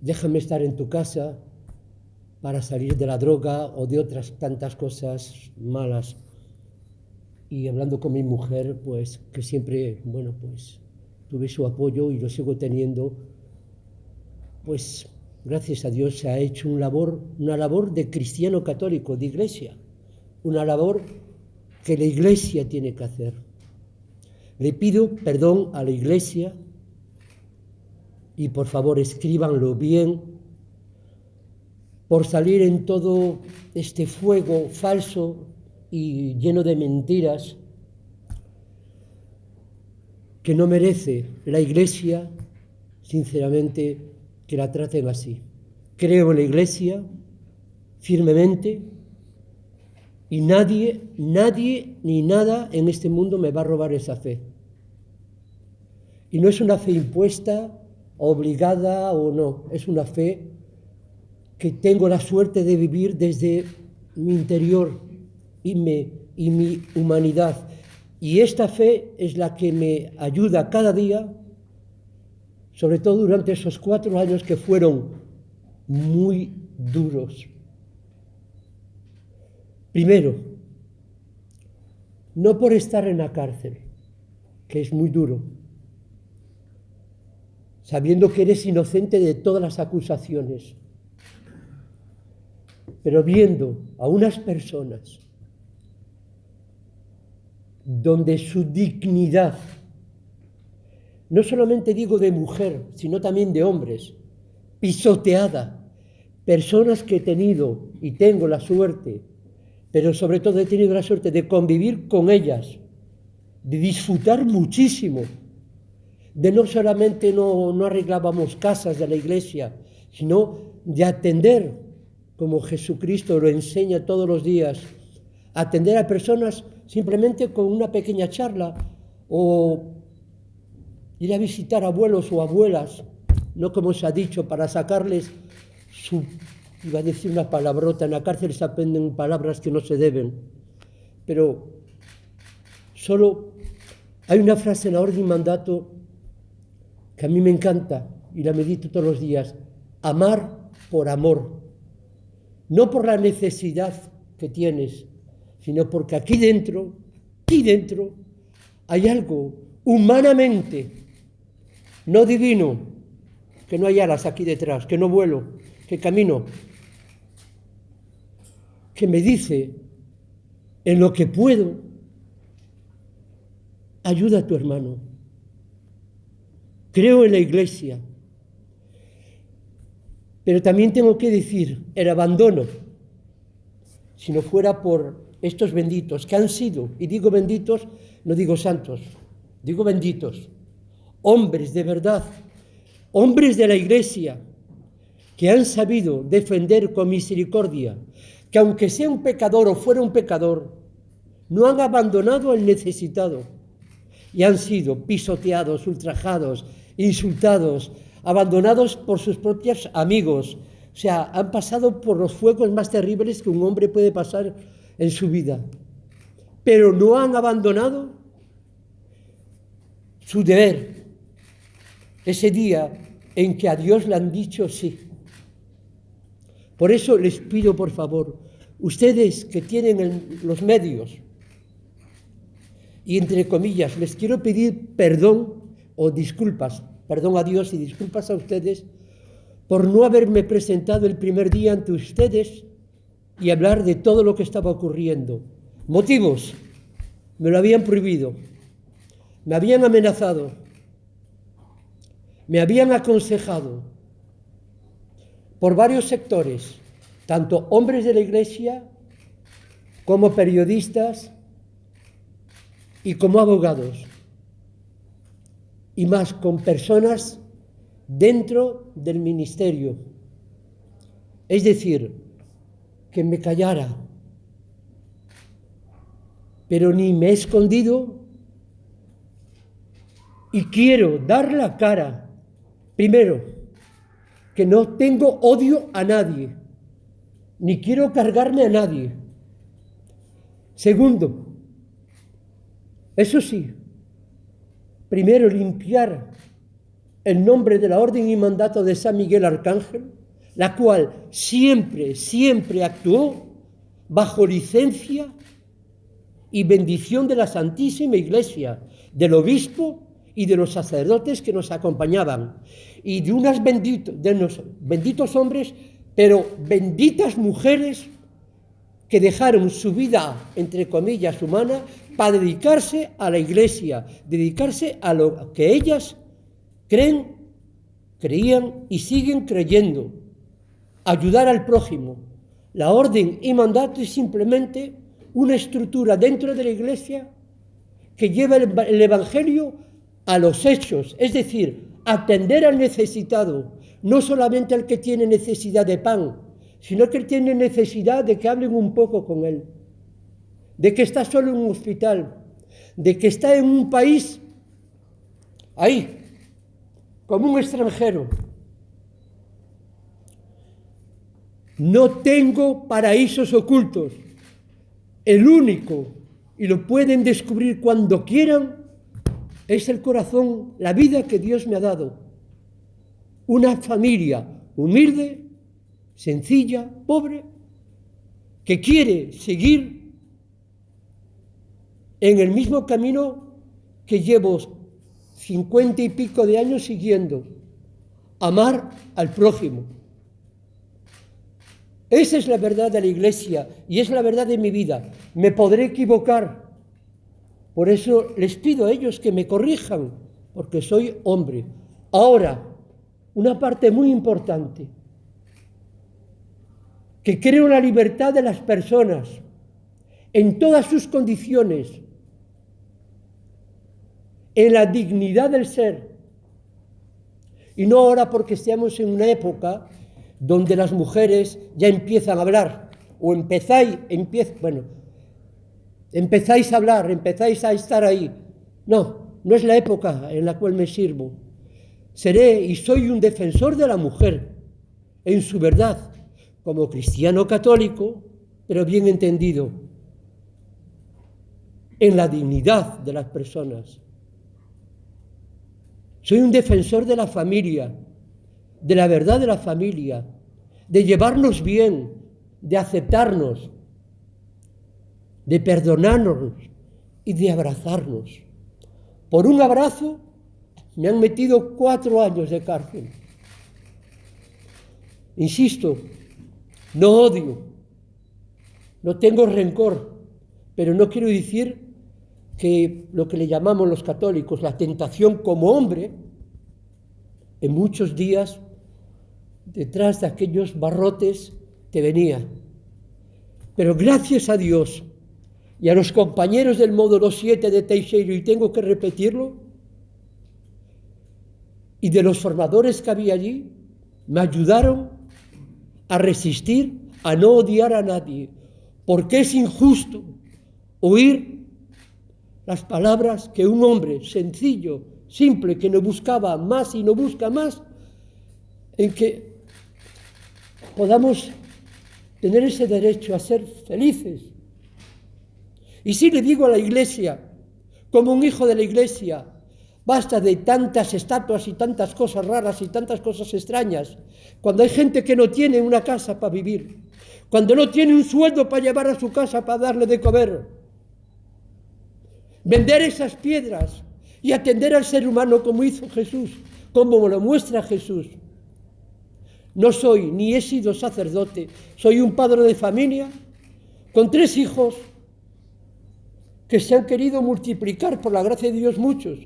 [SPEAKER 2] déjame estar en tu casa para salir de la droga o de otras tantas cosas malas. Y hablando con mi mujer, pues que siempre, pues tuve su apoyo y lo sigo teniendo, pues gracias a Dios se ha hecho una labor de cristiano católico, de iglesia, una labor que la iglesia tiene que hacer. Le pido perdón a la iglesia y por favor escríbanlo bien por salir en todo este fuego falso y lleno de mentiras que no merece la iglesia, sinceramente, que la traten así. Creo en la iglesia firmemente y nadie ni nada en este mundo me va a robar esa fe. Y no es una fe impuesta, obligada o no, es una fe que tengo la suerte de vivir desde mi interior y mi humanidad. Y esta fe es la que me ayuda cada día, sobre todo durante esos 4 años que fueron muy duros. Primero, no por estar en la cárcel, que es muy duro, sabiendo que eres inocente de todas las acusaciones, pero viendo a unas personas donde su dignidad, no solamente digo de mujer, sino también de hombres, pisoteada, personas que he tenido y tengo la suerte, pero sobre todo he tenido la suerte de convivir con ellas, de disfrutar muchísimo, de no solamente no arreglábamos casas de la iglesia, sino de atender, como Jesucristo lo enseña todos los días, atender a personas simplemente con una pequeña charla o ir a visitar abuelos o abuelas, no como se ha dicho, para sacarles su iba a decir una palabrota, en la cárcel se aprenden palabras que no se deben, pero solo hay una frase en la orden y mandato que a mí me encanta y la medito todos los días: amar por amor, no por la necesidad que tienes, sino porque aquí dentro hay algo humanamente, no divino, que no hay alas aquí detrás, que no vuelo, que camino, que me dice, en lo que puedo, ayuda a tu hermano. Creo en la Iglesia, pero también tengo que decir, el abandono, si no fuera por estos benditos que han sido, y digo benditos, no digo santos, digo benditos, hombres de verdad, hombres de la Iglesia, que han sabido defender con misericordia, que aunque sea un pecador o fuera un pecador, no han abandonado al necesitado y han sido pisoteados, ultrajados, insultados, abandonados por sus propios amigos. O sea, han pasado por los fuegos más terribles que un hombre puede pasar en su vida, pero no han abandonado su deber, ese día en que a Dios le han dicho sí. Por eso les pido, por favor, ustedes que tienen los medios, y entre comillas, les quiero pedir perdón o disculpas, perdón a Dios y disculpas a ustedes, por no haberme presentado el primer día ante ustedes y hablar de todo lo que estaba ocurriendo. Motivos: me lo habían prohibido, me habían amenazado, me habían aconsejado por varios sectores, tanto hombres de la Iglesia como periodistas y como abogados, y más con personas dentro del ministerio. Es decir, que me callara, pero ni me he escondido y quiero dar la cara. Primero, que no tengo odio a nadie, ni quiero cargarme a nadie. Segundo, eso sí, primero limpiar el nombre de la orden y mandato de San Miguel Arcángel, la cual siempre actuó bajo licencia y bendición de la Santísima Iglesia, del obispo y de los sacerdotes que nos acompañaban, y de unos benditos hombres, pero benditas mujeres que dejaron su vida, entre comillas, humana, para dedicarse a la Iglesia, dedicarse a lo que ellas creían y siguen creyendo, ayudar al prójimo. La orden y mandato es simplemente una estructura dentro de la Iglesia que lleva el Evangelio a los hechos, es decir, atender al necesitado, no solamente al que tiene necesidad de pan, sino que tiene necesidad de que hablen un poco con él, de que está solo en un hospital, de que está en un país ahí, como un extranjero. No tengo paraísos ocultos. El único, y lo pueden descubrir cuando quieran, es el corazón, la vida que Dios me ha dado. Una familia humilde, sencilla, pobre, que quiere seguir en el mismo camino que llevo 50 y pico de años siguiendo: amar al prójimo. Esa es la verdad de la Iglesia y es la verdad de mi vida. Me podré equivocar, por eso les pido a ellos que me corrijan, porque soy hombre. Ahora, una parte muy importante: que creo en la libertad de las personas, en todas sus condiciones, en la dignidad del ser, y no ahora porque estamos en una época donde las mujeres ya empiezan a hablar, o empezáis a hablar, empezáis a estar ahí. No es la época en la cual me sirvo. Seré y soy un defensor de la mujer en su verdad, como cristiano católico, pero bien entendido, en la dignidad de las personas. Soy un defensor de la familia, de la verdad de la familia, de llevarnos bien, de aceptarnos, de perdonarnos y de abrazarnos. Por un abrazo me han metido 4 años de cárcel. Insisto, no odio, no tengo rencor, pero no quiero decir que lo que le llamamos los católicos la tentación como hombre, en muchos días detrás de aquellos barrotes te venía. Pero gracias a Dios y a los compañeros del módulo 7 de Teixeiro, y tengo que repetirlo, y de los formadores que había allí, me ayudaron a resistir, a no odiar a nadie, porque es injusto oír las palabras que un hombre sencillo, simple, que no buscaba más y no busca más, en que podamos tener ese derecho a ser felices. Y sí le digo a la Iglesia, como un hijo de la Iglesia, basta de tantas estatuas y tantas cosas raras y tantas cosas extrañas, cuando hay gente que no tiene una casa para vivir, cuando no tiene un sueldo para llevar a su casa para darle de comer. Vender esas piedras y atender al ser humano como hizo Jesús, como lo muestra Jesús. No soy ni he sido sacerdote, soy un padre de familia con 3 hijos que se han querido multiplicar por la gracia de Dios muchos,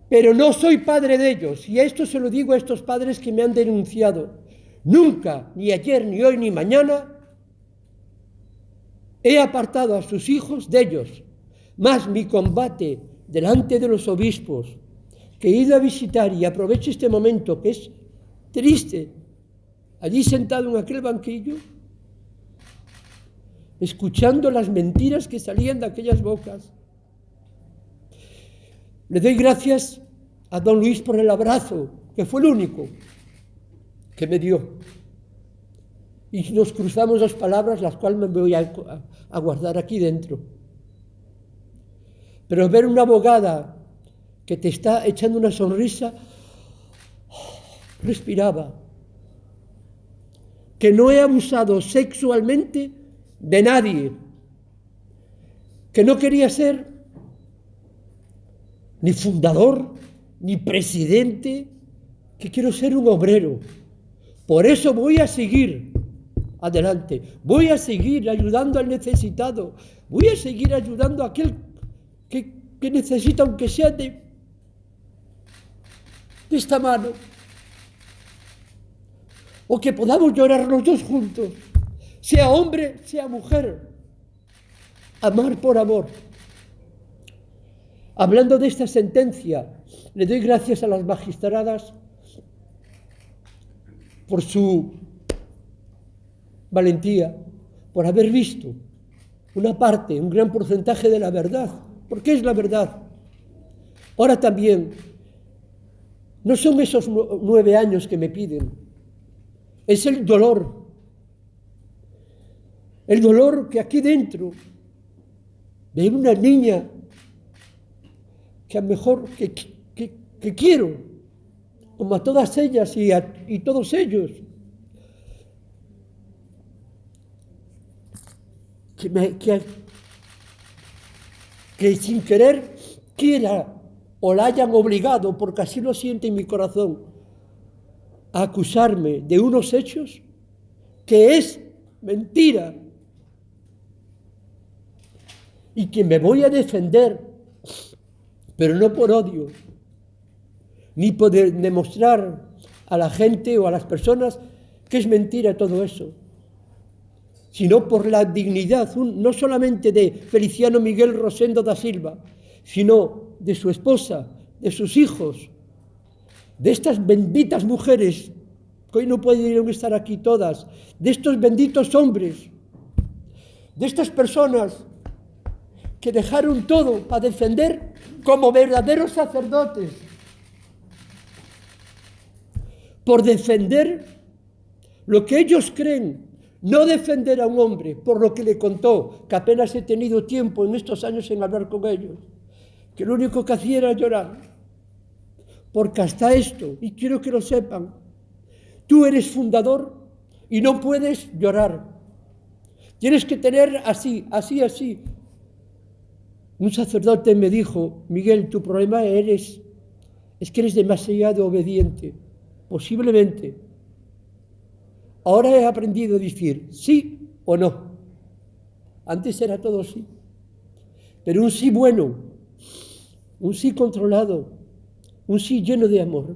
[SPEAKER 2] pero no soy padre de ellos, y esto se lo digo a estos padres que me han denunciado. Nunca, ni ayer, ni hoy, ni mañana, he apartado a sus hijos de ellos, más mi combate delante de los obispos que he ido a visitar, y aprovecho este momento que es triste, allí sentado en aquel banquillo, escuchando las mentiras que salían de aquellas bocas. Le doy gracias a don Luis por el abrazo, que fue el único que me dio. Y nos cruzamos 2 palabras, las cuales me voy a guardar aquí dentro. Pero ver una abogada que te está echando una sonrisa, respiraba. Que no he abusado sexualmente de nadie, que no quería ser ni fundador, ni presidente, que quiero ser un obrero. Por eso voy a seguir adelante, voy a seguir ayudando al necesitado, voy a seguir ayudando a aquel que necesita, aunque sea de esta mano, o que podamos llorar los 2 juntos, sea hombre, sea mujer, amar por amor. Hablando de esta sentencia, le doy gracias a las magistradas por su valentía, por haber visto una parte, un gran porcentaje de la verdad, porque es la verdad. Ahora también, no son esos 9 años que me piden, es el dolor que aquí dentro de una niña que a lo mejor que quiero, como a todas ellas y todos ellos, que sin querer quiera o la hayan obligado, porque así lo siente en mi corazón, a acusarme de unos hechos que es mentira y que me voy a defender, pero no por odio, ni por demostrar a la gente o a las personas que es mentira todo eso, sino por la dignidad, no solamente de Feliciano Miguel Rosendo da Silva, sino de su esposa, de sus hijos, de estas benditas mujeres, que hoy no pueden estar aquí todas, de estos benditos hombres, de estas personas que dejaron todo para defender como verdaderos sacerdotes, por defender lo que ellos creen, No defender a un hombre por lo que le contó, que apenas he tenido tiempo en estos años en hablar con ellos, que lo único que hacía era llorar. Porque hasta esto, y quiero que lo sepan, tú eres fundador y no puedes llorar. Tienes que tener así. Un sacerdote me dijo: Miguel, tu problema es que eres demasiado obediente. Posiblemente. Ahora he aprendido a decir sí o no. Antes era todo sí. Pero un sí bueno, un sí controlado, un sí lleno de amor.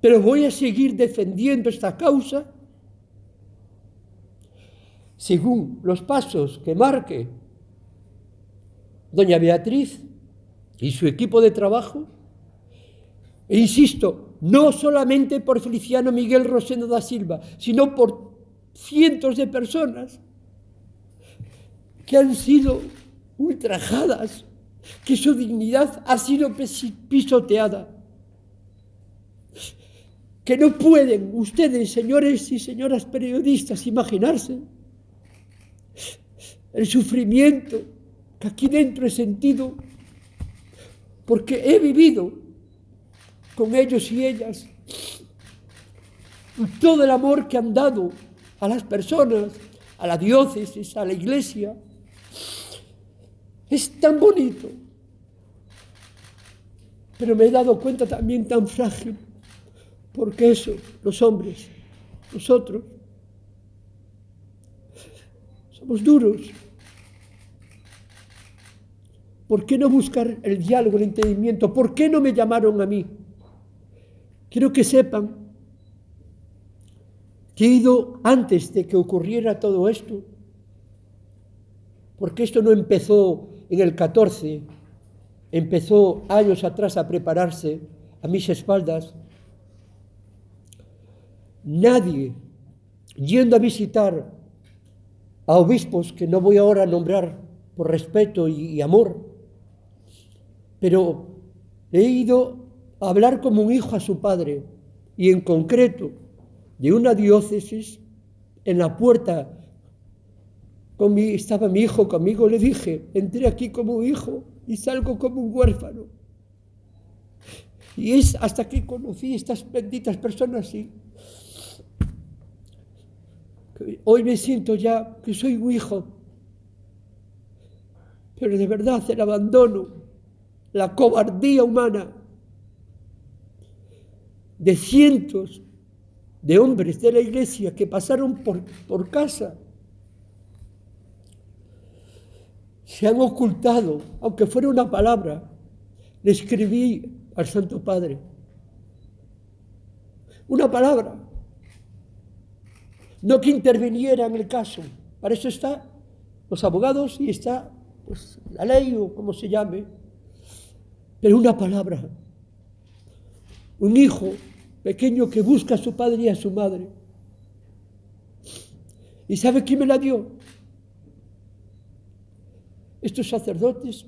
[SPEAKER 2] Pero voy a seguir defendiendo esta causa según los pasos que marque doña Beatriz y su equipo de trabajo. E insisto, no solamente por Feliciano Miguel Rosendo da Silva, sino por cientos de personas que han sido ultrajadas, que su dignidad ha sido pisoteada. Que no pueden ustedes, señores y señoras periodistas, imaginarse el sufrimiento que aquí dentro he sentido, porque he vivido con ellos y ellas todo el amor que han dado a las personas, a la diócesis, a la iglesia. Es tan bonito, pero me he dado cuenta también tan frágil, porque eso, los hombres, nosotros, somos duros. ¿Por qué no buscar el diálogo, el entendimiento? ¿Por qué no me llamaron a mí? Quiero que sepan que he ido antes de que ocurriera todo esto, porque esto no empezó en el 14, empezó años atrás a prepararse a mis espaldas. Nadie, yendo a visitar a obispos, que no voy ahora a nombrar por respeto y amor, pero he ido a hablar como un hijo a su padre, y en concreto de una diócesis, en la puerta estaba mi hijo conmigo, le dije: entré aquí como un hijo y salgo como un huérfano. Y es hasta que conocí estas benditas personas, sí, que hoy me siento ya que soy un hijo. Pero de verdad el abandono, la cobardía humana de cientos de hombres de la iglesia que pasaron por casa, se han ocultado, aunque fuera una palabra. Le escribí al Santo Padre una palabra, no que interviniera en el caso. Para eso están los abogados y está pues la ley o como se llame, pero una palabra. Un hijo pequeño que busca a su padre y a su madre. ¿Y sabe quién me la dio? Estos sacerdotes,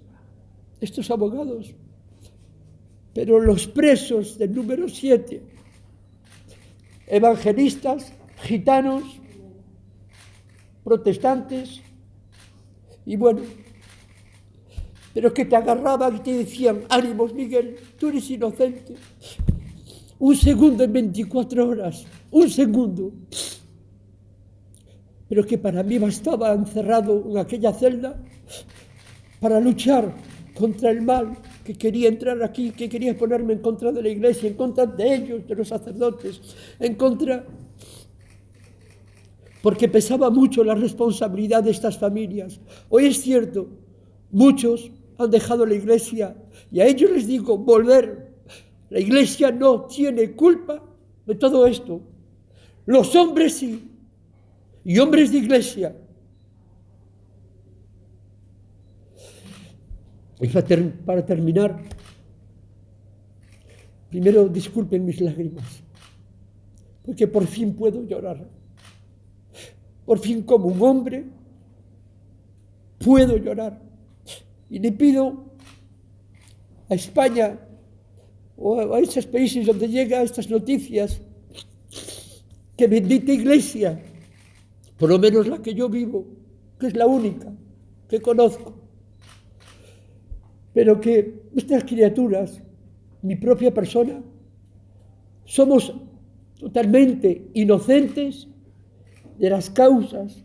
[SPEAKER 2] estos abogados, pero los presos del número 7, evangelistas, gitanos, protestantes, y bueno, pero que te agarraban y te decían: ánimos, Miguel, tú eres inocente. Un segundo en 24 horas, un segundo. Pero que para mí bastaba encerrado en aquella celda para luchar contra el mal que quería entrar aquí, que quería ponerme en contra de la iglesia, en contra de ellos, de los sacerdotes, en contra... Porque pesaba mucho la responsabilidad de estas familias. Hoy es cierto, muchos han dejado la iglesia y a ellos les digo: volver. La iglesia no tiene culpa de todo esto. Los hombres sí, y hombres de iglesia. Y para terminar, primero disculpen mis lágrimas, porque por fin puedo llorar. Por fin, como un hombre, puedo llorar. Y le pido a España o a esos países donde llegan estas noticias, que bendita iglesia por lo menos la que yo vivo, que es la única que conozco, pero que estas criaturas, mi propia persona, somos totalmente inocentes de las causas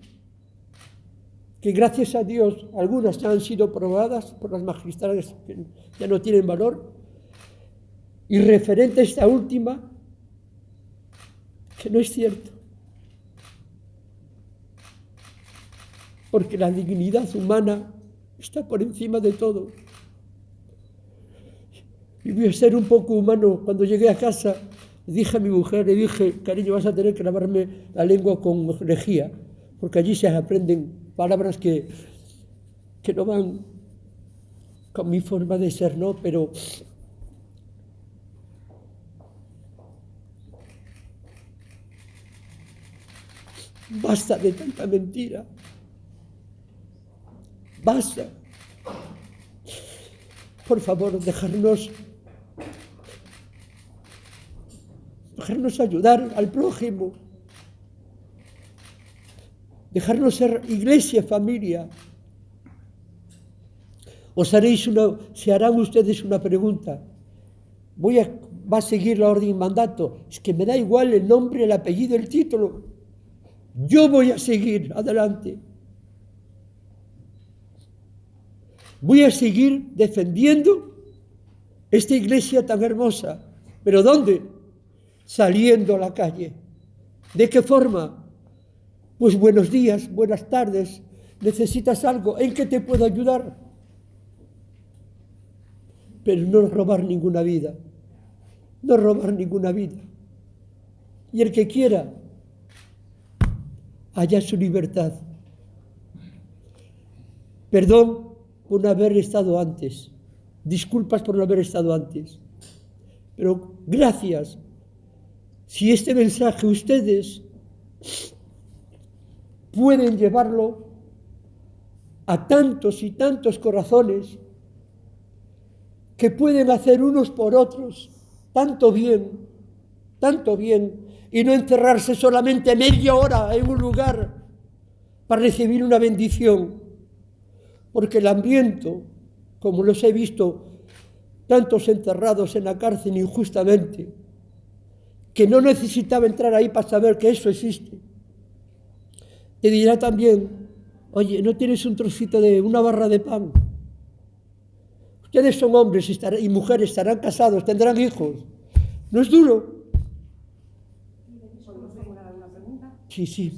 [SPEAKER 2] que, gracias a Dios, algunas ya han sido probadas por las magistrales que ya no tienen valor, y referente a esta última, que no es cierto, porque la dignidad humana está por encima de todo. Y voy a ser un poco humano. Cuando llegué a casa, le dije a mi mujer, le dije, cariño, vas a tener que lavarme la lengua con lejía, porque allí se aprenden palabras que no van con mi forma de ser, ¿no? Pero basta de tanta mentira. Basta. Por favor, dejarnos ayudar al prójimo, dejarnos ser iglesia, familia. Se harán ustedes una pregunta. ¿Va a seguir la orden y mandato? Es que me da igual el nombre, el apellido, el título. Yo voy a seguir adelante. Voy a seguir defendiendo esta iglesia tan hermosa. ¿Pero dónde? Saliendo a la calle. ¿De qué forma? Pues buenos días, buenas tardes. ¿Necesitas algo? ¿En qué te puedo ayudar? Pero no robar ninguna vida. No robar ninguna vida. Y el que quiera, haya su libertad. Perdón por no haber estado antes. Disculpas por no haber estado antes. Pero gracias. Si este mensaje ustedes pueden llevarlo a tantos y tantos corazones que pueden hacer unos por otros tanto bien, y no encerrarse solamente media hora en un lugar para recibir una bendición, porque el hambriento, como los he visto, tantos enterrados en la cárcel injustamente, que no necesitaba entrar ahí para saber que eso existe, te dirá también, oye, ¿no tienes un trocito de una barra de pan? Ustedes son hombres y mujeres, estarán casados, tendrán hijos. ¿No es duro?
[SPEAKER 3] ¿Podemos formular alguna pregunta?
[SPEAKER 2] Sí.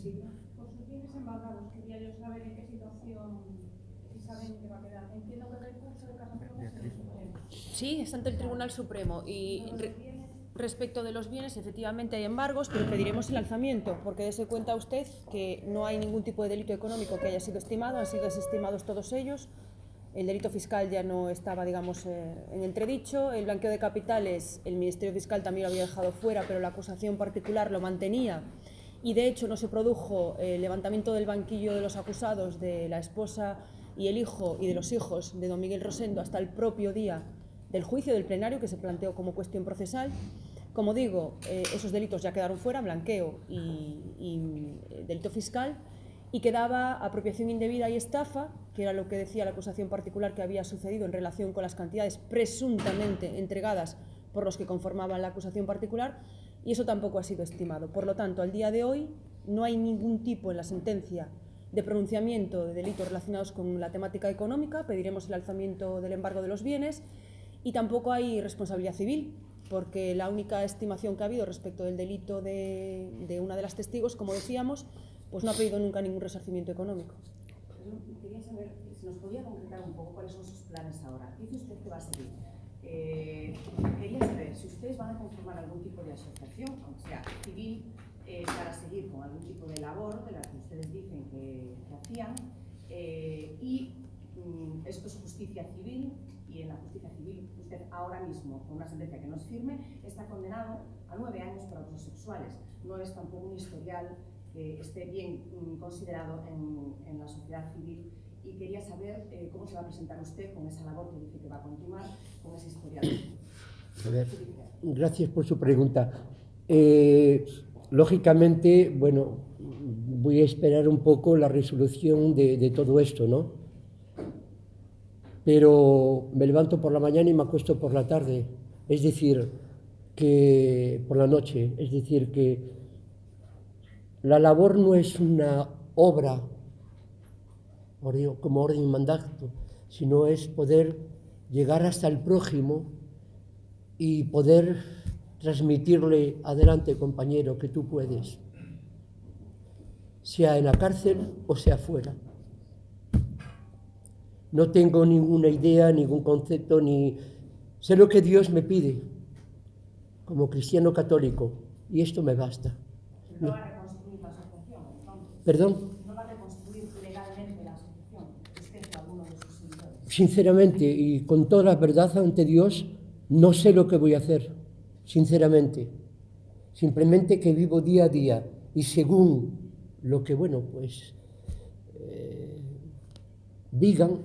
[SPEAKER 3] Por sus bienes embargados, quería yo saber en qué situación, si saben que va a quedar. Entiendo que el recurso de casación es en el Supremo.
[SPEAKER 1] Sí, está ante el Tribunal Supremo y respecto de los bienes, efectivamente hay embargos, pero pediremos el alzamiento, porque dése cuenta usted que no hay ningún tipo de delito económico que haya sido estimado, han sido desestimados todos ellos. El delito fiscal ya no estaba, digamos, en entredicho. El blanqueo de capitales, el Ministerio Fiscal también lo había dejado fuera, pero la acusación particular lo mantenía. Y, de hecho, no se produjo el levantamiento del banquillo de los acusados, de la esposa y el hijo y de los hijos de don Miguel Rosendo hasta el propio día del juicio del plenario, que se planteó como cuestión procesal. Como digo, esos delitos ya quedaron fuera, blanqueo y delito fiscal, y quedaba apropiación indebida y estafa, que era lo que decía la acusación particular que había sucedido en relación con las cantidades presuntamente entregadas por los que conformaban la acusación particular, y eso tampoco ha sido estimado. Por lo tanto, al día de hoy no hay ningún tipo en la sentencia de pronunciamiento de delitos relacionados con la temática económica, pediremos el alzamiento del embargo de los bienes, y tampoco hay responsabilidad civil, porque la única estimación que ha habido respecto del delito de una de las testigos, como decíamos, pues no ha pedido nunca ningún resarcimiento económico.
[SPEAKER 4] Quería saber si nos podía concretar un poco cuáles son sus planes ahora. Dice usted que va a seguir. Quería saber si ustedes van a conformar algún tipo de asociación, aunque sea civil, para seguir con algún tipo de labor de la que ustedes dicen que hacían. Esto es justicia civil, y en la justicia civil usted ahora mismo, con una sentencia que no es firme, está condenado a 9 años por abusos sexuales. No es tampoco un historial que esté bien considerado en la sociedad civil, y quería saber cómo se va a presentar usted con esa labor que dice que va a continuar, con ese historial.
[SPEAKER 2] A ver, gracias por su pregunta. Lógicamente, bueno, voy a esperar un poco la resolución de todo esto, ¿no? Pero me levanto por la mañana y me acuesto por la tarde, es decir, que por la noche, es decir, que la labor no es una obra como orden y mandato, sino es poder llegar hasta el prójimo y poder transmitirle: adelante, compañero, que tú puedes, sea en la cárcel o sea fuera. No tengo ninguna idea, ningún concepto, ni sé lo que Dios me pide como cristiano católico, y esto me basta.
[SPEAKER 4] ¿No va a reconstruir la asociación, entonces?
[SPEAKER 2] ¿Perdón?
[SPEAKER 4] ¿No va a reconstruir legalmente la asociación, usted o alguno de sus seguidores?
[SPEAKER 2] Sinceramente, y con toda la verdad ante Dios, no sé lo que voy a hacer, sinceramente. Simplemente que vivo día a día, y según lo que, bueno, pues digan,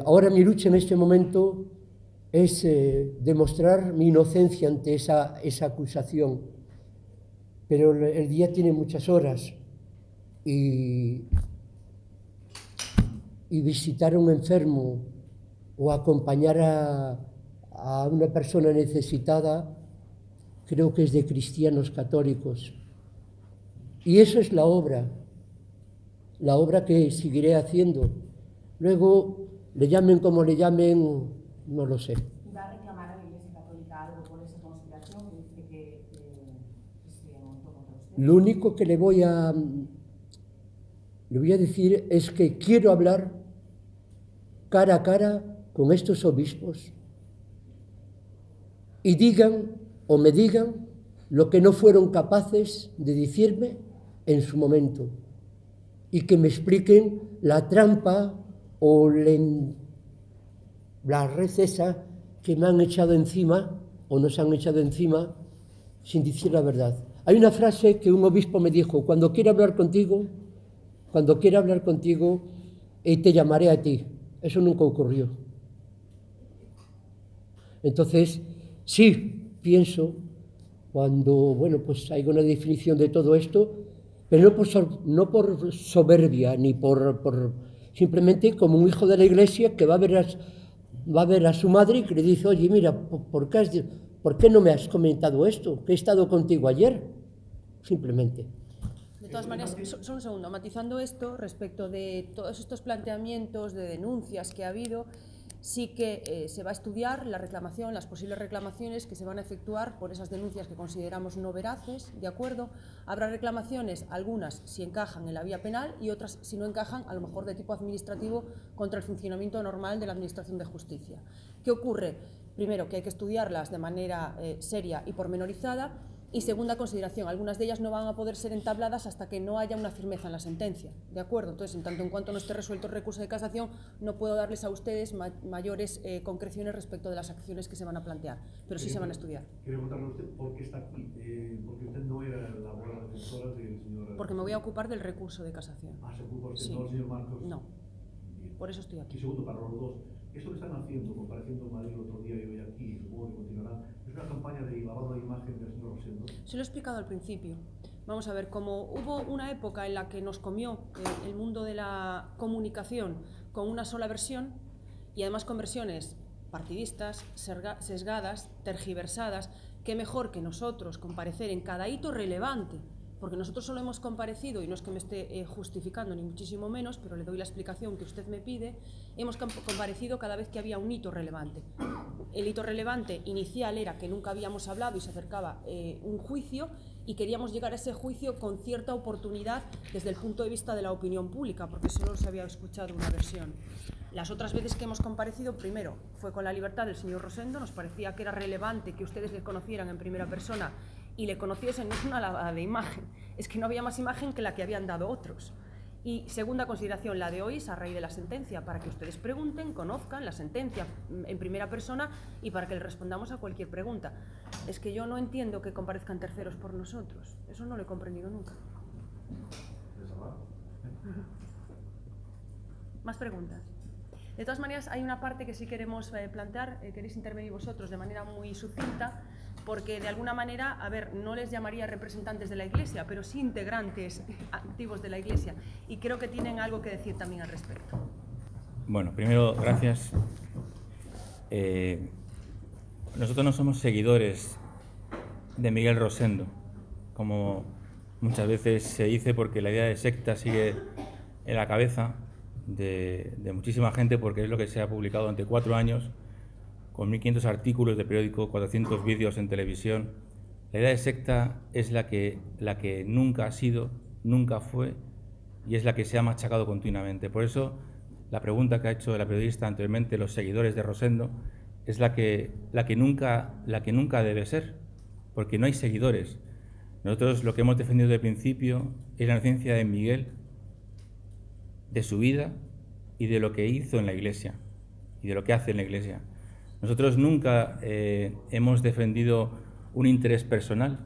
[SPEAKER 2] ahora mi lucha en este momento es demostrar mi inocencia ante esa acusación, pero el día tiene muchas horas, y visitar a un enfermo o acompañar a una persona necesitada creo que es de cristianos católicos. Y eso es la obra que seguiré haciendo. Luego, le llamen como le llamen, no lo sé.
[SPEAKER 4] ¿Va a reclamar a la Iglesia Católica algo por esa conspiración que dice que se montó contra usted?
[SPEAKER 2] Lo único que le voy a decir es que quiero hablar cara a cara con estos obispos y me digan lo que no fueron capaces de decirme en su momento, y que me expliquen la trampa o la red esa que me han echado encima o nos han echado encima sin decir la verdad. Hay una frase que un obispo me dijo: cuando quiera hablar contigo, te llamaré a ti. Eso nunca ocurrió. Entonces, sí, pienso, cuando, bueno, pues hay una definición de todo esto, pero no por soberbia, ni por simplemente como un hijo de la Iglesia que va a ver a su madre y que le dice: oye, mira, ¿por qué no me has comentado esto? Que he estado contigo ayer, simplemente.
[SPEAKER 1] De todas maneras, solo un segundo, matizando esto respecto de todos estos planteamientos de denuncias que ha habido, sí que se va a estudiar la reclamación, las posibles reclamaciones que se van a efectuar por esas denuncias que consideramos no veraces, ¿de acuerdo? Habrá reclamaciones, algunas si encajan en la vía penal y otras si no encajan, a lo mejor de tipo administrativo, contra el funcionamiento normal de la Administración de Justicia. ¿Qué ocurre? Primero, que hay que estudiarlas de manera seria y pormenorizada. Y segunda consideración, algunas de ellas no van a poder ser entabladas hasta que no haya una firmeza en la sentencia, ¿de acuerdo? Entonces, en tanto en cuanto no esté resuelto el recurso de casación, no puedo darles a ustedes mayores concreciones respecto de las acciones que se van a plantear, pero sí se van a estudiar.
[SPEAKER 5] Quiero preguntarle a usted por qué está aquí, porque usted no era la abogada defensora del señor...
[SPEAKER 1] Porque me voy a ocupar del recurso de casación.
[SPEAKER 5] ¿Se ocupa usted,
[SPEAKER 1] Sí.
[SPEAKER 5] no el señor Marcos?
[SPEAKER 1] No,
[SPEAKER 5] Bien.
[SPEAKER 1] por eso estoy aquí.
[SPEAKER 5] Y segundo, para los dos, esto que están haciendo, compareciendo en Madrid el otro día y hoy aquí, supongo que continuarán, ¿es una campaña de lavado de imagen del señor Rosendo?
[SPEAKER 1] Se lo he explicado al principio. Vamos a ver, como hubo una época en la que nos comió el mundo de la comunicación con una sola versión, y además con versiones partidistas, sesgadas, tergiversadas, qué mejor que nosotros comparecer en cada hito relevante, porque nosotros solo hemos comparecido, y no es que me esté justificando ni muchísimo menos, pero le doy la explicación que usted me pide, hemos comparecido cada vez que había un hito relevante. El hito relevante inicial era que nunca habíamos hablado y se acercaba un juicio, y queríamos llegar a ese juicio con cierta oportunidad desde el punto de vista de la opinión pública, porque solo se había escuchado una versión. Las otras veces que hemos comparecido, primero, fue con la libertad del señor Rosendo, nos parecía que era relevante que ustedes le conocieran en primera persona y le conociesen, no es una lavada de imagen, es que no había más imagen que la que habían dado otros. Y segunda consideración, la de hoy es a raíz de la sentencia, para que ustedes pregunten, conozcan la sentencia en primera persona y para que les respondamos a cualquier pregunta. Es que yo no entiendo que comparezcan terceros por nosotros, eso no lo he comprendido nunca. ¿Más preguntas? De todas maneras, hay una parte que sí queremos plantear, queréis intervenir vosotros de manera muy sucinta, porque de alguna manera, a ver, no les llamaría representantes de la Iglesia, pero sí integrantes activos de la Iglesia, y creo que tienen algo que decir también al respecto.
[SPEAKER 6] Bueno, primero, gracias. Nosotros no somos seguidores de Miguel Rosendo, como muchas veces se dice, porque la idea de secta sigue en la cabeza de muchísima gente, porque es lo que se ha publicado durante 4 años, con 1.500 artículos de periódico, 400 vídeos en televisión. La idea de secta es la que nunca ha sido, nunca fue, y es la que se ha machacado continuamente. Por eso, la pregunta que ha hecho la periodista anteriormente, los seguidores de Rosendo, es la que nunca debe ser, porque no hay seguidores. Nosotros lo que hemos defendido desde el principio es la inocencia de Miguel, de su vida y de lo que hizo en la Iglesia y de lo que hace en la Iglesia. Nosotros nunca hemos defendido un interés personal.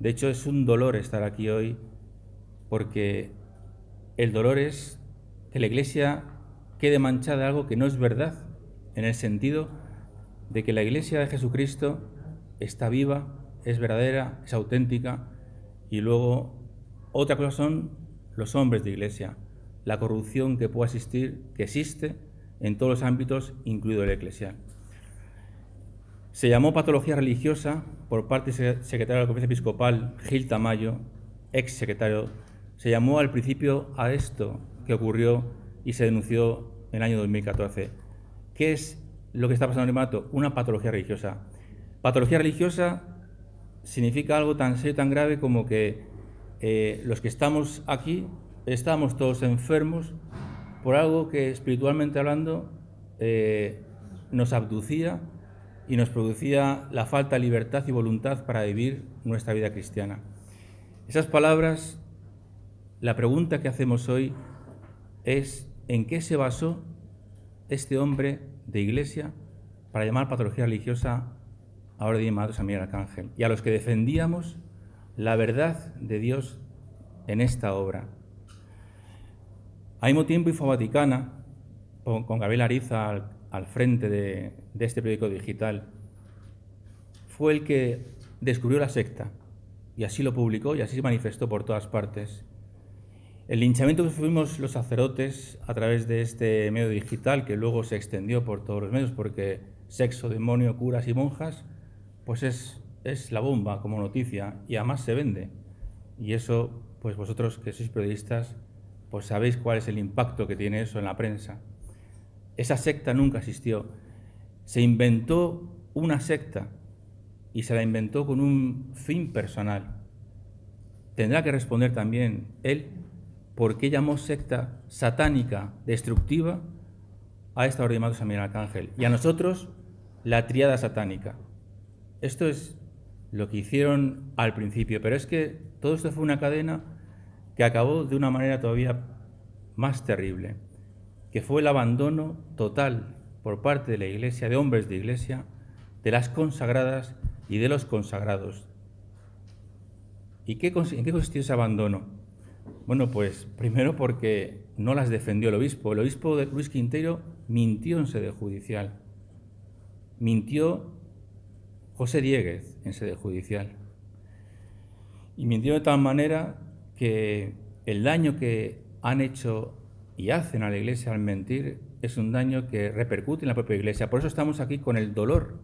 [SPEAKER 6] De hecho, es un dolor estar aquí hoy, porque el dolor es que la Iglesia quede manchada de algo que no es verdad, en el sentido de que la Iglesia de Jesucristo está viva, es verdadera, es auténtica, y luego otra cosa son los hombres de Iglesia, la corrupción que puede existir, que existe en todos los ámbitos, incluido el eclesial. Se llamó patología religiosa por parte del secretario de la Conferencia Episcopal, Gil Tamayo, ex secretario. Se llamó al principio a esto que ocurrió y se denunció en el año 2014. ¿Qué es lo que está pasando en el Mato? Una patología religiosa. Patología religiosa significa algo tan serio, tan grave como que los que estamos aquí estamos todos enfermos por algo que, espiritualmente hablando, nos abducía y nos producía la falta de libertad y voluntad para vivir nuestra vida cristiana. Esas palabras, la pregunta que hacemos hoy es: ¿en qué se basó este hombre de Iglesia para llamar patología religiosa a Orden de San Miguel Arcángel y a los que defendíamos la verdad de Dios en esta obra? Al mismo tiempo, Info Vaticana, con Gabriel Ariza al frente de este periódico digital, fue el que descubrió la secta, y así lo publicó y así se manifestó por todas partes. El linchamiento que sufrimos los sacerdotes a través de este medio digital, que luego se extendió por todos los medios, porque sexo, demonio, curas y monjas, pues es la bomba como noticia, y además se vende. Y eso, pues vosotros que sois periodistas, pues sabéis cuál es el impacto que tiene eso en la prensa. Esa secta nunca existió. Se inventó una secta y se la inventó con un fin personal. Tendrá que responder también él por qué llamó secta satánica, destructiva, a esta orden llamada San Miguel Arcángel, y a nosotros la tríada satánica. Esto es lo que hicieron al principio, pero es que todo esto fue una cadena que acabó de una manera todavía más terrible, que fue el abandono total por parte de la Iglesia, de hombres de Iglesia, de las consagradas y de los consagrados. ¿Y en qué consistió ese abandono? Bueno, pues primero porque no las defendió el obispo. El obispo de Luis Quintero mintió en sede judicial. Mintió José Diéguez en sede judicial. Y mintió de tal manera que el daño que han hecho y hacen a la Iglesia al mentir es un daño que repercute en la propia Iglesia. Por eso estamos aquí con el dolor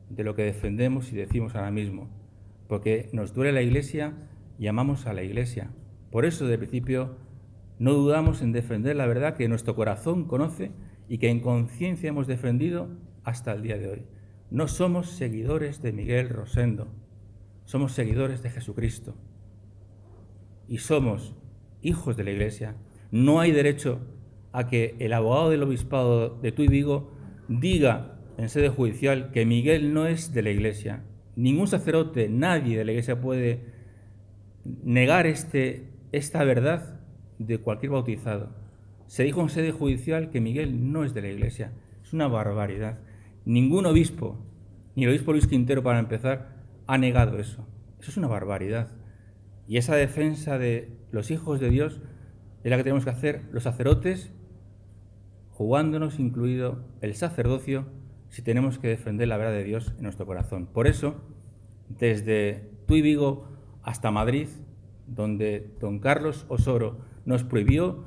[SPEAKER 6] de lo que defendemos y decimos ahora mismo, porque nos duele la Iglesia y amamos a la Iglesia. Por eso, desde el principio, no dudamos en defender la verdad que nuestro corazón conoce y que en conciencia hemos defendido hasta el día de hoy. No somos seguidores de Miguel Rosendo, somos seguidores de Jesucristo y somos hijos de la Iglesia. No hay derecho a que el abogado del obispado de Tuy Vigo diga en sede judicial que Miguel no es de la Iglesia. Ningún sacerdote, nadie de la Iglesia puede negar esta verdad de cualquier bautizado. Se dijo en sede judicial que Miguel no es de la Iglesia. Es una barbaridad. Ningún obispo, ni el obispo Luis Quintero para empezar, ha negado eso. Eso es una barbaridad. Y esa defensa de los hijos de Dios es la que tenemos que hacer los sacerdotes, jugándonos incluido el sacerdocio, si tenemos que defender la verdad de Dios en nuestro corazón. Por eso, desde Tui Vigo hasta Madrid, donde don Carlos Osoro nos prohibió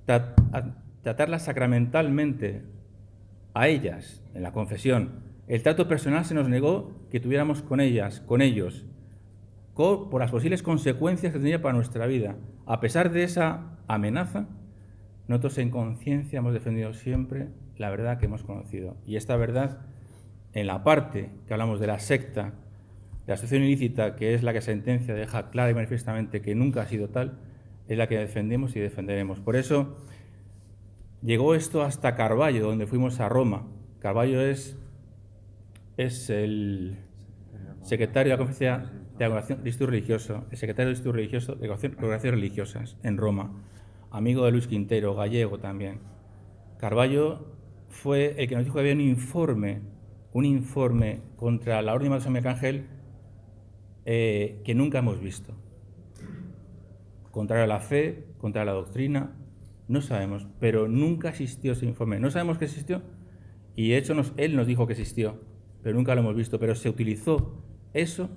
[SPEAKER 6] tratarlas sacramentalmente a ellas en la confesión. El trato personal se nos negó que tuviéramos con ellas, con ellos, por las posibles consecuencias que tenía para nuestra vida. A pesar de esa amenaza, nosotros en conciencia hemos defendido siempre la verdad que hemos conocido. Y esta verdad, en la parte que hablamos de la secta, de la asociación ilícita, que es la que sentencia deja clara y manifiestamente que nunca ha sido tal, es la que defendemos y defenderemos. Por eso llegó esto hasta Carballo, donde fuimos a Roma. Carballo es el secretario de la Conferencia de Congregación de Estudios Religiosos, el secretario de Estudios Religiosos de Congregaciones Religiosas en Roma, amigo de Luis Quintero, gallego también. Carballo fue el que nos dijo que había un informe contra la Orden de San Miguel Arcángel que nunca hemos visto. Contrario a la fe, contrario a la doctrina, no sabemos, pero nunca existió ese informe. No sabemos que existió y de hecho él nos dijo que existió, pero nunca lo hemos visto. Pero se utilizó eso